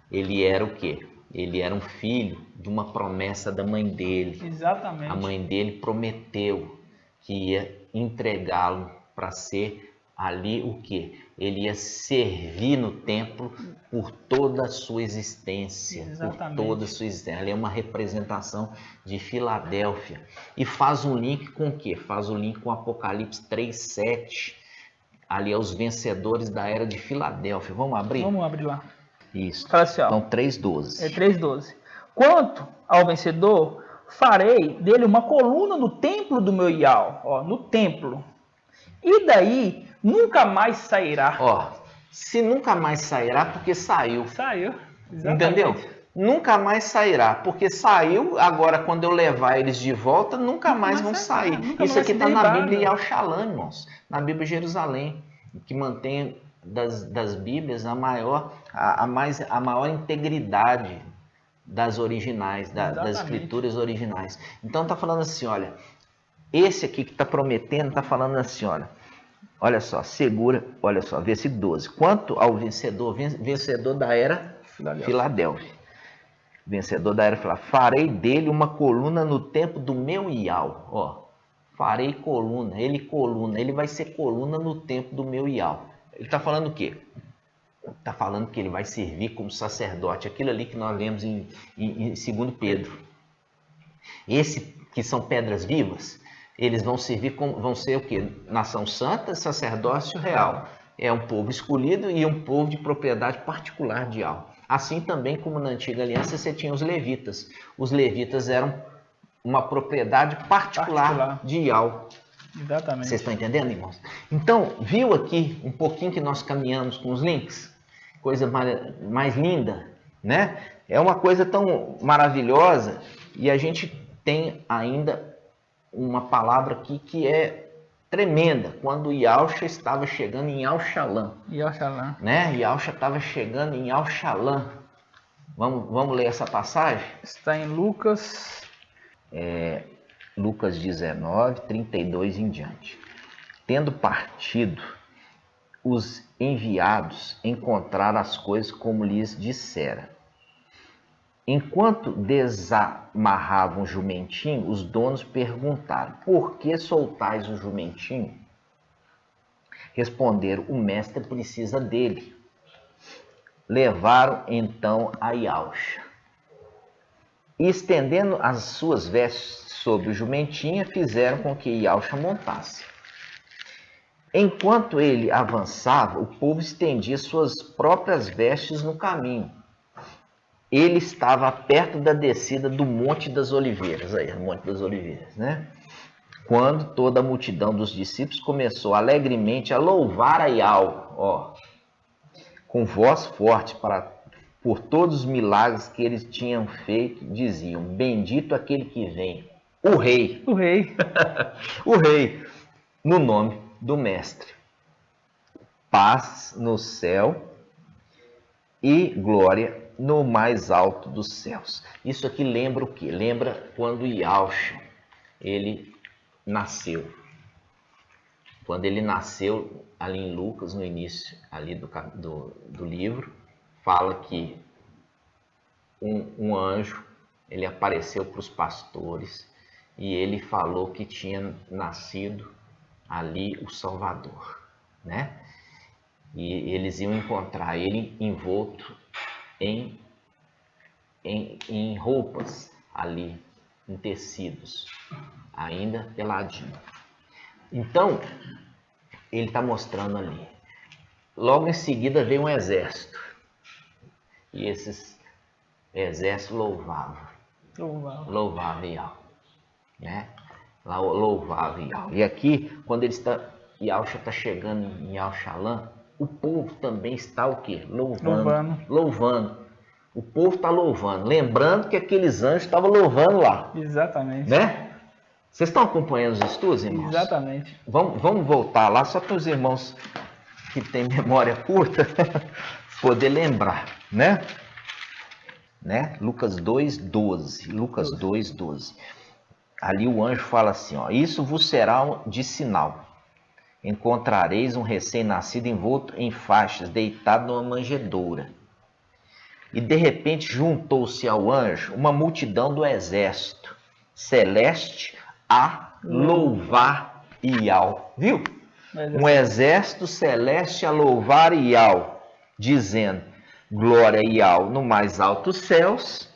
ele era o quê? Ele era um filho de uma promessa da mãe dele. Exatamente. A mãe dele prometeu que ia entregá-lo para ser ali o quê? Ele ia servir no templo por toda a sua existência. Exatamente. Por toda a sua existência. Ali é uma representação de Filadélfia. E faz um link com o quê? Faz um link com Apocalipse 3:7. Ali é os vencedores da era de Filadélfia. Vamos abrir? Vamos abrir lá. Isso. Fala assim, ó. Então 3:12. 3:12. Quanto ao vencedor, farei dele uma coluna no templo do meu Ial. Ó, no templo. E daí nunca mais sairá. Ó, se nunca mais sairá, porque saiu. Saiu. Exatamente. Entendeu? Nunca mais sairá, porque saiu. Agora, quando eu levar eles de volta, nunca mais vão sair. Isso aqui está na Bíblia Yahweh Shalom, irmãos. Na Bíblia Jerusalém, que mantém das Bíblias a maior integridade das originais, das escrituras originais. Então está falando assim, olha, esse aqui que está prometendo, está falando assim, olha só, olha só, versículo 12. Quanto ao vencedor da era Filadélfia. Vencedor da era Filadélfia, farei dele uma coluna no templo do meu Ial. Ó, farei coluna, ele vai ser coluna no templo do meu Ial. Ele está falando o quê? Está falando que ele vai servir como sacerdote, aquilo ali que nós lemos em 2 Pedro. Esse que são pedras vivas, eles vão ser o quê? Nação santa, sacerdócio real. É um povo escolhido e um povo de propriedade particular de Ial. Assim também como na antiga aliança você tinha os levitas. Os levitas eram uma propriedade particular de Ial. Exatamente. Vocês estão entendendo, irmãos? Então, viu aqui um pouquinho que nós caminhamos com os links? Coisa mais linda, né? É uma coisa tão maravilhosa e a gente tem ainda uma palavra aqui que é tremenda. Quando Yahshua estava chegando em Al-Shalom. Né? Yahshua estava chegando em Al-Shalom. Vamos ler essa passagem? Está em Lucas. Lucas 19, 32 em diante. Tendo partido, os enviados encontraram as coisas como lhes dissera. Enquanto desamarravam o jumentinho, os donos perguntaram: por que soltais o jumentinho? Responderam: o mestre precisa dele. Levaram então a Iauxa. E estendendo as suas vestes sobre o jumentinho, fizeram com que Iauxa montasse. Enquanto ele avançava, o povo estendia suas próprias vestes no caminho. Ele estava perto da descida do Monte das Oliveiras, aí, Monte das Oliveiras, né? Quando toda a multidão dos discípulos começou alegremente a louvar a Iau, ó, com voz forte por todos os milagres que eles tinham feito, diziam: bendito aquele que vem, o Rei, O rei. o Rei, no nome do Mestre. Paz no céu e glória no mais alto dos céus. Isso aqui lembra o quê? Lembra quando Iauxa, ele nasceu. Quando ele nasceu, ali em Lucas, no início ali do livro, fala que um anjo, ele apareceu para os pastores e ele falou que tinha nascido ali o Salvador, né? E eles iam encontrar ele envolto em roupas ali, em tecidos, ainda peladinho. Então, ele está mostrando ali. Logo em seguida veio um exército. E esses exércitos louvavam Iau, né? Louvava Iau. E aqui, quando Iauxa está chegando em Auxalã, o povo também está o quê? Louvando. O povo está louvando. Lembrando que aqueles anjos estavam louvando lá. Exatamente. Né? Vocês estão acompanhando os estudos, irmãos? Exatamente. Vamos voltar lá, só para os irmãos que têm memória curta poder lembrar, né? Lucas 2:12. Ali o anjo fala assim, ó: isso vos será de sinal. Encontrareis um recém-nascido envolto em faixas, deitado numa manjedoura. E de repente juntou-se ao anjo uma multidão do exército celeste a louvar Iau. Viu? Um exército celeste a louvar Iau, dizendo: glória a Iau no mais altos céus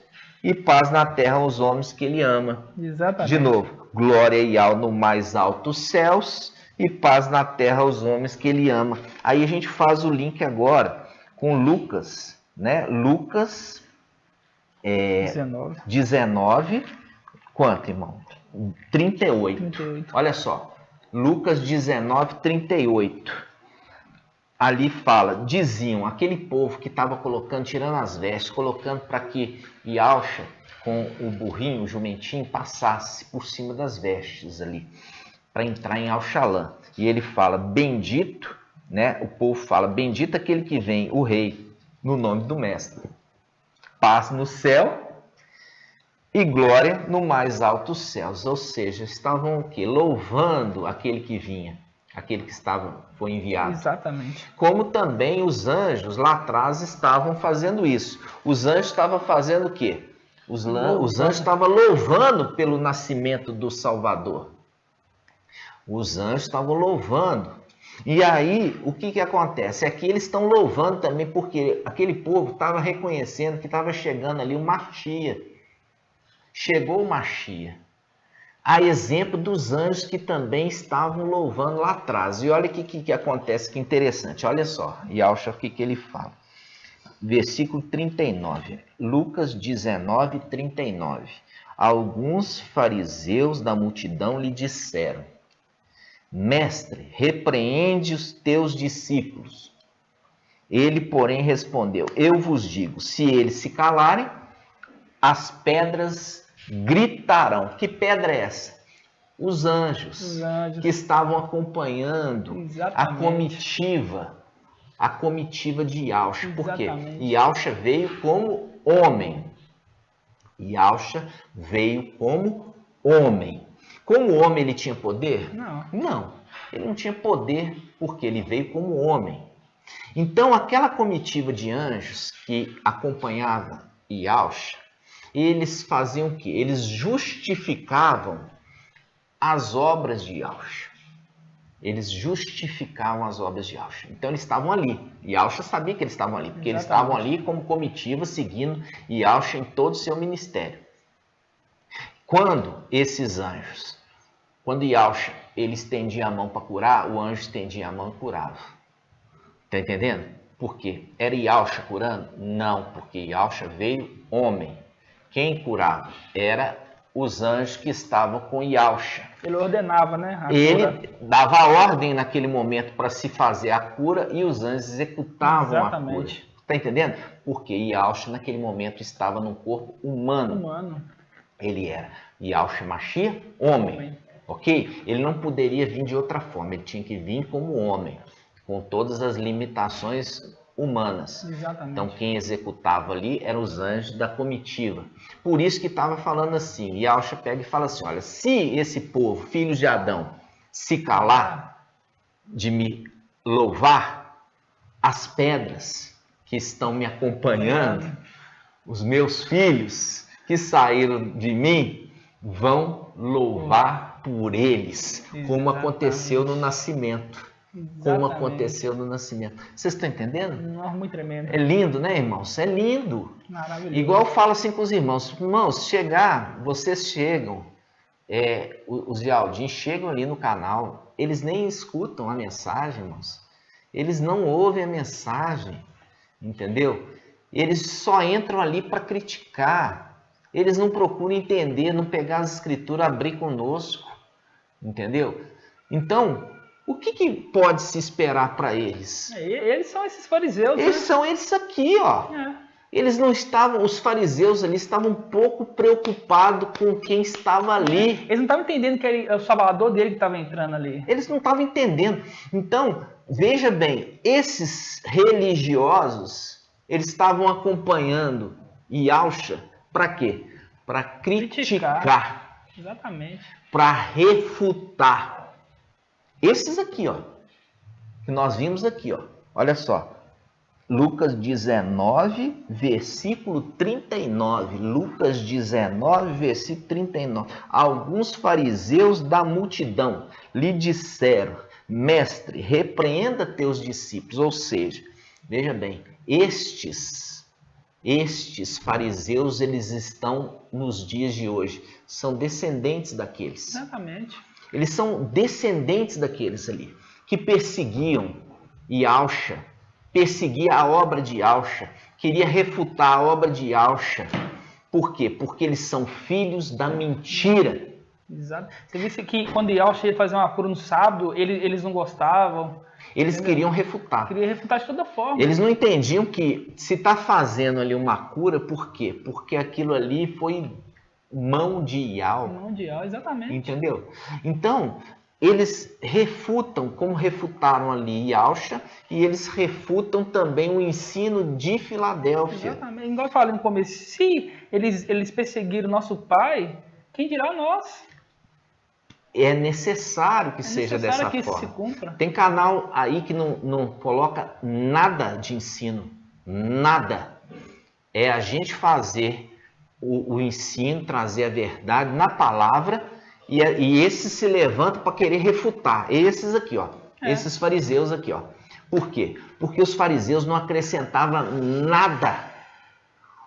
e paz na terra aos homens que ele ama. Exatamente. De novo, glória a Iau no mais altos céus e paz na terra aos homens que ele ama. Aí a gente faz o link agora com Lucas, né? Lucas 19. Quanto, irmão? 38. Olha só. Lucas 19:38. Ali fala, diziam, aquele povo que estava tirando as vestes, colocando para que Iauxa, com o burrinho, o jumentinho, passasse por cima das vestes ali, para entrar em Auxalã. E ele fala, bendito, né? O povo fala, bendito aquele que vem, o Rei, no nome do Mestre. Paz no céu e glória no mais altos céus. Ou seja, estavam o quê? Louvando aquele que vinha, aquele que foi enviado. Exatamente. Como também os anjos lá atrás estavam fazendo isso. Os anjos estavam fazendo o quê? Os anjos estavam louvando pelo nascimento do Salvador. Os anjos estavam louvando. E aí, o que acontece? Aqui eles estão louvando também porque aquele povo estava reconhecendo que estava chegando ali o Machia. Chegou o Machia. A exemplo dos anjos que também estavam louvando lá atrás. E olha o que acontece, que interessante. Olha só, Iauxa, o que ele fala. Versículo 39. Lucas 19:39. Alguns fariseus da multidão lhe disseram: Mestre, repreende os teus discípulos. Ele, porém, respondeu: eu vos digo, se eles se calarem, as pedras gritarão. Que pedra é essa? Os anjos que estavam acompanhando a comitiva de Iauxa. Por quê? Iauxa veio como homem. Iauxa veio como homem. Como homem ele tinha poder? Não. Ele não tinha poder porque ele veio como homem. Então aquela comitiva de anjos que acompanhava Iauxa, eles faziam o quê? Eles justificavam as obras de Iauxa. eles justificavam as obras de Yahshua. Então eles estavam ali. E Yahshua sabia que eles estavam ali, porque eles estavam ali como comitiva, seguindo Yahshua em todo o seu ministério. Quando esses anjos, quando Yahshua, ele estendia a mão para curar, o anjo estendia a mão e curava. Está entendendo? Por quê? Era Yahshua curando? Não, porque Yahshua veio homem. Quem curava era os anjos que estavam com Yahshua. Ele ordenava, né? Ele dava a ordem naquele momento para se fazer a cura e os anjos executavam a cura. Está entendendo? Porque Yahshua naquele momento estava num corpo humano. Ele era Yahshua Mashiach, homem. Ok? Ele não poderia vir de outra forma, ele tinha que vir como homem, com todas as limitações humanas. Exatamente. Então quem executava ali eram os anjos da comitiva. Por isso que estava falando assim, Yahshua pega e fala assim, olha, se esse povo, filhos de Adão, se calar de me louvar, as pedras que estão me acompanhando, os meus filhos que saíram de mim, vão louvar por eles, como aconteceu no nascimento. Como aconteceu no nascimento. Vocês estão entendendo? Muito tremendo. É lindo, né, irmãos? É lindo. Maravilhoso. Igual eu falo assim com os irmãos. Irmãos, vocês chegam, os de Aldim chegam ali no canal, eles nem escutam a mensagem, irmãos. Eles não ouvem a mensagem, entendeu? Eles só entram ali para criticar. Eles não procuram entender, não pegar as escrituras, abrir conosco, entendeu? Então, o que pode se esperar para eles? Eles são esses fariseus. Eles são esses aqui, ó. Eles não estavam, os fariseus ali estavam um pouco preocupados com quem estava ali. Eles não estavam entendendo que era o salvador dele que estava entrando ali. Eles não estavam entendendo. Então, veja bem, esses religiosos, eles estavam acompanhando Yahshua para quê? Para criticar. Exatamente. Para refutar. Esses aqui, ó, que nós vimos aqui, ó, olha só, Lucas 19, versículo 39, Lucas 19, versículo 39, alguns fariseus da multidão lhe disseram, mestre, repreenda teus discípulos, ou seja, veja bem, estes fariseus, eles estão nos dias de hoje, são descendentes daqueles. Exatamente. Eles são descendentes daqueles ali, que perseguiam Yahshua, perseguia a obra de Yahshua, queria refutar a obra de Yahshua. Por quê? Porque eles são filhos da mentira. Exato. Você disse que quando Yahshua ia fazer uma cura no sábado, eles não gostavam. Eles queriam refutar. Queriam refutar de toda forma. Eles não entendiam que se está fazendo ali uma cura, por quê? Porque aquilo ali foi mão de Yahweh. Mão de Yahweh, exatamente. Entendeu? Então, eles refutam, como refutaram ali Yahshua, e eles refutam também o ensino de Filadélfia. Exatamente. Igual eu falei no começo, se eles perseguiram nosso pai, quem dirá nós? É necessário que seja dessa que forma. Isso se cumpra. Tem canal aí que não coloca nada de ensino. Nada. É a gente fazer o ensino, trazer a verdade na palavra, e esses se levantam para querer refutar. Esses aqui, ó. Esses fariseus aqui, ó. Por quê? Porque os fariseus não acrescentavam nada.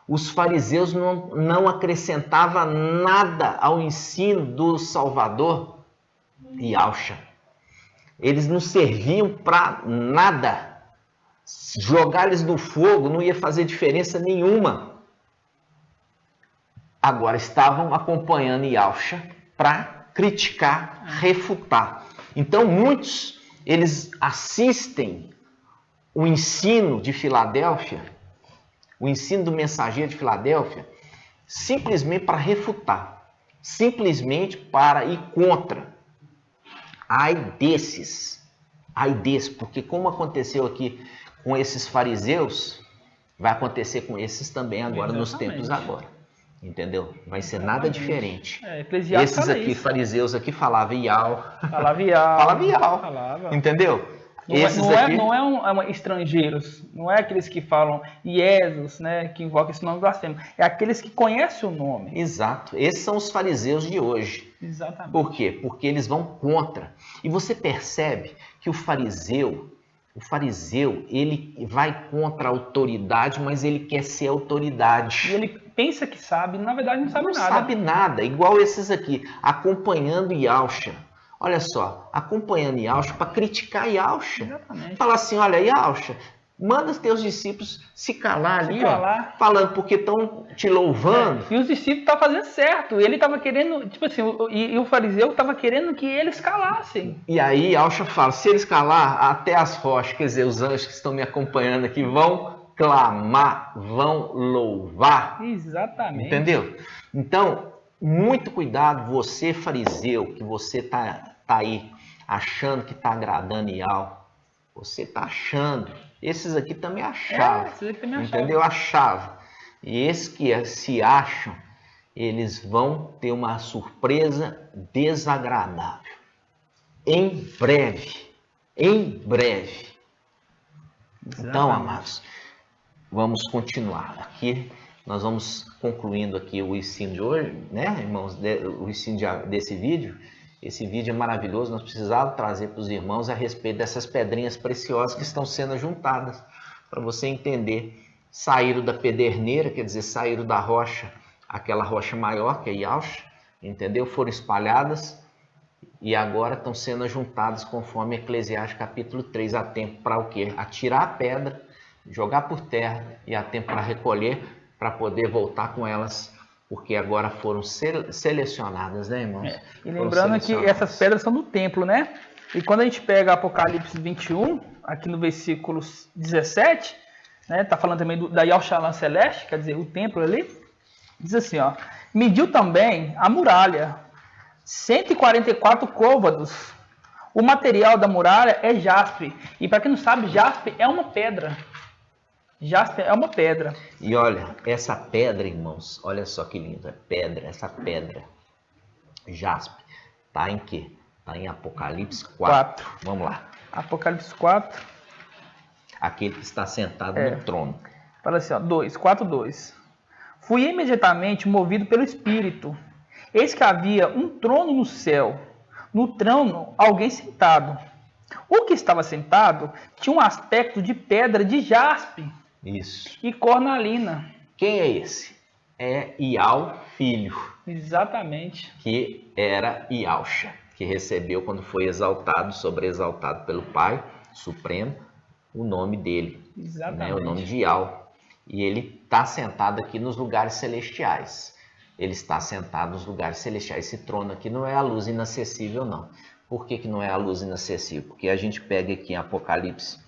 Os fariseus não acrescentavam nada ao ensino do Salvador Yahshua. Eles não serviam para nada. Jogar eles no fogo não ia fazer diferença nenhuma. Agora estavam acompanhando Yahshua para criticar, refutar. Então muitos, eles assistem o ensino de Filadélfia, o ensino do mensageiro de Filadélfia, simplesmente para refutar, simplesmente para ir contra. Ai desses, porque como aconteceu aqui com esses fariseus, vai acontecer com esses também agora, nos tempos agora. Entendeu? Vai ser nada diferente. Esses aqui, fariseus aqui, falavam Yahweh. Falava Yahweh. Entendeu? Não é estrangeiros, não é aqueles que falam Jesus, né, que invocam esse nome blasfemo. É aqueles que conhecem o nome. Exato. Esses são os fariseus de hoje. Exatamente. Por quê? Porque eles vão contra. E você percebe que o fariseu, ele vai contra a autoridade, mas ele quer ser autoridade. E ele pensa que sabe, na verdade não sabe nada. Não sabe nada, igual esses aqui, acompanhando Yahshua. Olha só, acompanhando Yahshua para criticar Yahshua. Exatamente. Falar assim, olha, Yahshua, manda os teus discípulos se calar ali, ó, falando porque estão te louvando. E os discípulos estavam fazendo certo. Ele estava querendo, tipo assim, e o fariseu estava querendo que eles calassem. E aí Yahshua fala, se eles calar, até as rochas, quer dizer, os anjos que estão me acompanhando aqui vão clamar, vão louvar. Exatamente. Entendeu? Então, muito cuidado, você fariseu, que você tá aí achando que está agradando Yahweh. Você está achando. Esses aqui também achavam. Esses aqui também entendeu? Achavam. E esses que se acham, eles vão ter uma surpresa desagradável. Em breve. Em breve. Exatamente. Então, amados, vamos continuar. Aqui nós vamos concluindo aqui o ensino de hoje, né, irmãos? O ensino desse vídeo. Esse vídeo é maravilhoso. Nós precisávamos trazer para os irmãos a respeito dessas pedrinhas preciosas que estão sendo juntadas. Para você entender. Saíram da pederneira, quer dizer, saíram da rocha, aquela rocha maior, que é Yahshua, entendeu? Foram espalhadas e agora estão sendo juntadas conforme Eclesiastes capítulo 3. Há tempo para o quê? Atirar a pedra, jogar por terra e há tempo para recolher, para poder voltar com elas, porque agora foram selecionadas, né, irmãos? E lembrando que essas pedras são do templo, né? E quando a gente pega Apocalipse 21, aqui no versículo 17, né, tá falando também da Yahshua celeste, quer dizer, o templo ali, diz assim, ó, mediu também a muralha, 144 côvados. O material da muralha é jaspe. E para quem não sabe, jaspe é uma pedra. Jaspe é uma pedra. E olha, essa pedra, irmãos, olha só que lindo, é pedra, essa pedra, jaspe, tá em quê? Tá em Apocalipse 4. Vamos lá. Apocalipse 4. Aquele que está sentado no trono. Fala assim, ó, 4:2. Fui imediatamente movido pelo Espírito. Eis que havia um trono no céu. No trono, alguém sentado. O que estava sentado tinha um aspecto de pedra de jaspe. Isso. E cornalina. Quem é esse? É Yahweh filho. Exatamente. Que era Yahshua, que recebeu quando foi exaltado, sobreexaltado pelo Pai Supremo, o nome dele, né, o nome de Yahweh. E ele está sentado aqui nos lugares celestiais. Ele está sentado nos lugares celestiais. Esse trono aqui não é a luz inacessível, não. Por que não é a luz inacessível? Porque a gente pega aqui em Apocalipse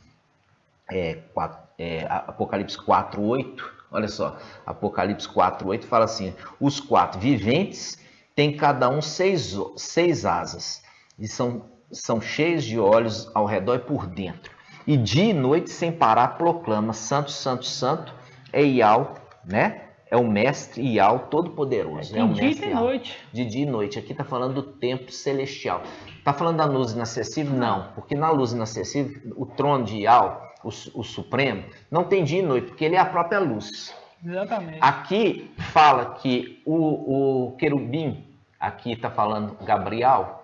4:8. Olha só, Apocalipse 4:8 fala assim: os 4 viventes têm cada um seis asas e são cheios de olhos ao redor e por dentro. E dia e noite, sem parar, proclama: Santo, Santo, Santo é Yahweh, né? É o Mestre Yahweh Todo-Poderoso. De dia e de noite. De dia e noite. Aqui está falando do templo celestial. Está falando da luz inacessível? Não. Porque na luz inacessível, o trono de Yahweh, o Supremo, não tem dia e noite, porque ele é a própria luz. Exatamente. Aqui fala que o querubim, aqui está falando Gabriel,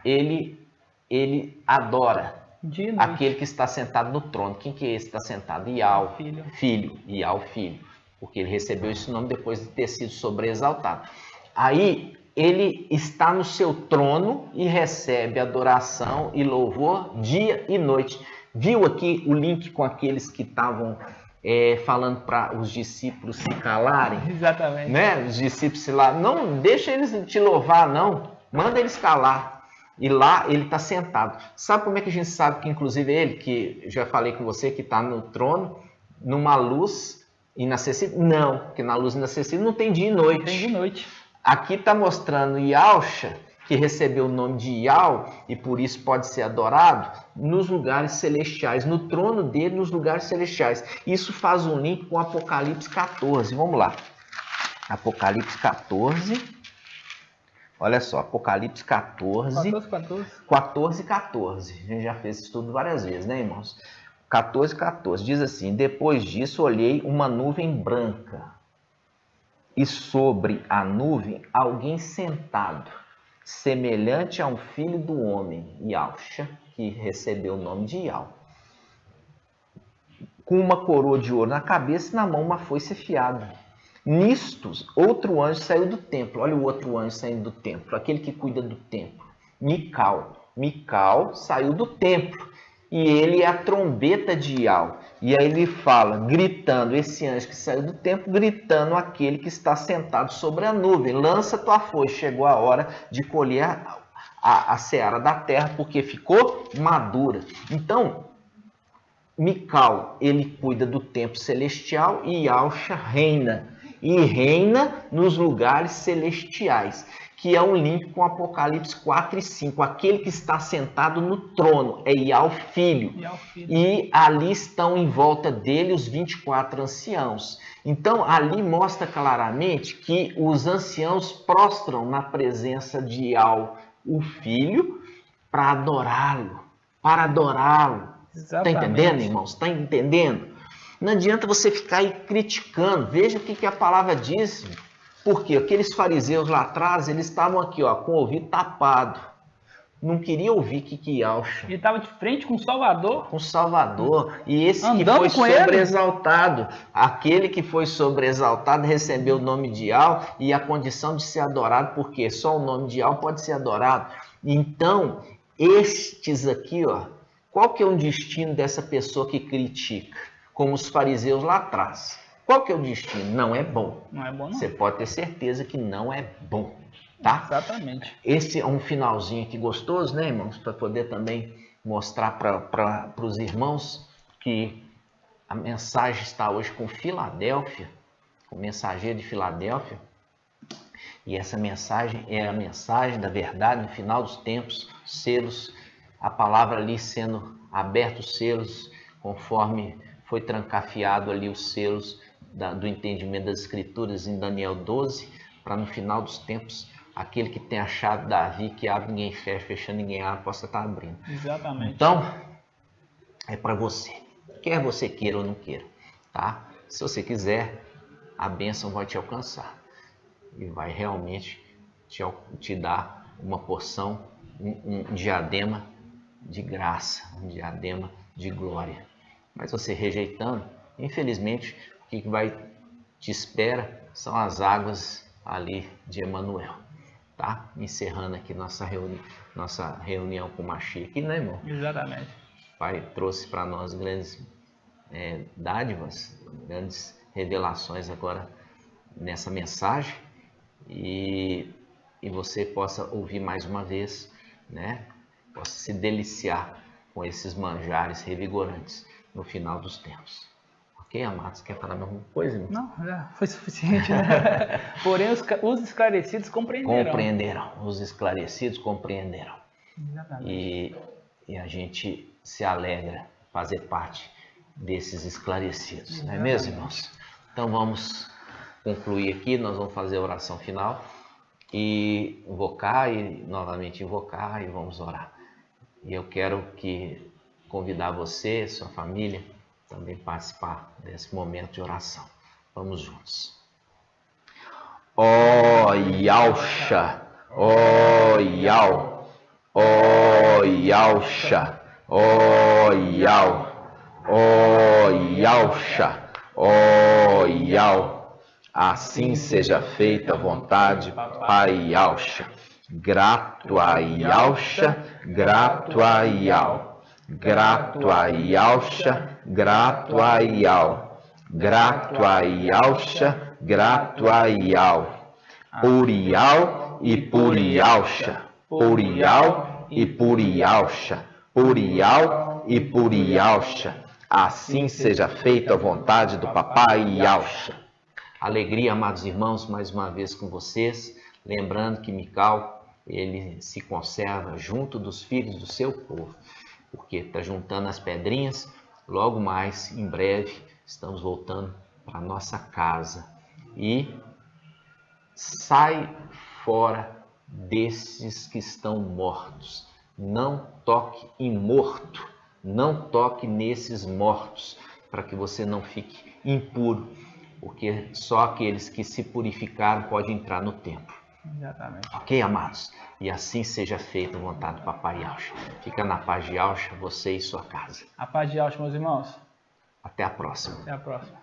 ele adora aquele que está sentado no trono. Quem que é esse que está sentado? Yahweh, filho. Yahweh, filho. Porque ele recebeu esse nome depois de ter sido sobreexaltado. Aí ele está no seu trono e recebe adoração e louvor dia e noite. Viu aqui o link com aqueles que estavam falando para os discípulos se calarem? Exatamente. Né? Os discípulos se lá, não deixa eles te louvar, não. Manda eles calar. E lá ele está sentado. Sabe como é que a gente sabe que inclusive ele, que já falei com você, que está no trono, numa luz inacessível? Não, porque na luz inacessível não tem dia e noite. Tem dia e noite. Aqui está mostrando Yahshua, que recebeu o nome de Yahweh e por isso pode ser adorado nos lugares celestiais, no trono dele, nos lugares celestiais. Isso faz um link com Apocalipse 14. Vamos lá. Apocalipse 14. Olha só, Apocalipse 14, 14. A gente já fez isso tudo várias vezes, né, irmãos? 14. Diz assim: depois disso olhei uma nuvem branca, e sobre a nuvem alguém sentado, semelhante a um filho do homem, Yahshua, que recebeu o nome de Yahweh, com uma coroa de ouro na cabeça e na mão uma foice afiada. Nisto, outro anjo saiu do templo. Olha o outro anjo saindo do templo, aquele que cuida do templo. Mical saiu do templo. E ele é a trombeta de Yahweh. E aí ele fala, gritando, esse anjo que saiu do templo, gritando aquele que está sentado sobre a nuvem: lança tua foice, chegou a hora de colher a seara da terra, porque ficou madura. Então, Mical, ele cuida do templo celestial, e Yahshua reina. E reina nos lugares celestiais, que é um link com Apocalipse 4 e 5. Aquele que está sentado no trono é Yahweh Filho. E ali estão em volta dele os 24 anciãos. Então, ali mostra claramente que os anciãos prostram na presença de Yahweh, o Filho, para adorá-lo. Está entendendo, irmãos? Está entendendo? Não adianta você ficar aí criticando. Veja o que a palavra diz. Porque aqueles fariseus lá atrás, eles estavam aqui, ó, com o ouvido tapado. Não queria ouvir o que Yahshua. Ele estava de frente com o Salvador. Com o Salvador. E esse andando que foi sobreexaltado, aquele que foi sobreexaltado recebeu o nome de Yahweh e a condição de ser adorado, porque só o nome de Yahweh pode ser adorado. Então, estes aqui, ó, qual que é o destino dessa pessoa que critica? Como os fariseus lá atrás. Qual que é o destino? Não é bom. Não é bom, não. Você pode ter certeza que não é bom, tá? Exatamente. Esse é um finalzinho aqui gostoso, né, irmãos? Para poder também mostrar para os irmãos que a mensagem está hoje com Filadélfia, com o mensageiro de Filadélfia. E essa mensagem é a mensagem da verdade no final dos tempos, selos, a palavra ali sendo abertos, selos, conforme foi trancafiado ali os selos do entendimento das Escrituras em Daniel 12, para no final dos tempos, aquele que tem a chave da Davi, que abre ninguém fecha, fecha ninguém abre, possa estar abrindo. Exatamente. Então, é para você, quer você queira ou não queira, tá? Se você quiser, a bênção vai te alcançar e vai realmente te dar uma porção, um diadema de graça, um diadema de glória. Mas você rejeitando, infelizmente, o que te espera são as águas ali de Emanuel, tá? Encerrando aqui nossa reunião com o Mashiach, né, irmão? Exatamente. O Pai trouxe para nós grandes dádivas, grandes revelações agora nessa mensagem, e você possa ouvir mais uma vez, né? Possa se deliciar com esses manjares revigorantes no final dos tempos. Ok, amados? Quer falar alguma coisa? Irmão? Não, já foi suficiente. Né? Porém, os esclarecidos compreenderão. Os esclarecidos compreenderão. Exatamente. E a gente se alegra fazer parte desses esclarecidos. Exatamente. Não é mesmo, irmãos? Então vamos concluir aqui, nós vamos fazer a oração final e invocar e novamente invocar e vamos orar. E eu quero convidar você, sua família, também participar desse momento de oração. Vamos juntos. Ó Yahshua, ó Yahweh, ó Yahshua, ó Yahweh, ó Yahshua, ó Yahweh. Assim seja feita a vontade, Pai Yahshua. Grato a Yahshua, grato a Yahweh. Grato a Yahshua, grato a Yahweh. Grato a Yahshua, grato a Yahweh. Por Yahweh e por Yahshua. Por Yahweh e por Yahshua. Por Yahweh e por Yahshua. Assim seja feita a vontade do Papai Yahshua. Alegria, amados irmãos, mais uma vez com vocês. Lembrando que Mical, ele se conserva junto dos filhos do seu povo, porque está juntando as pedrinhas. Logo mais, em breve, estamos voltando para nossa casa. E sai fora desses que estão mortos. Não toque em morto, não toque nesses mortos, para que você não fique impuro, porque só aqueles que se purificaram podem entrar no templo. Exatamente. Ok, amados? E assim seja feita a vontade do Papai Yahshua. Fica na paz de Yahshua, você e sua casa. A paz de Yahshua, meus irmãos. Até a próxima. Até a próxima.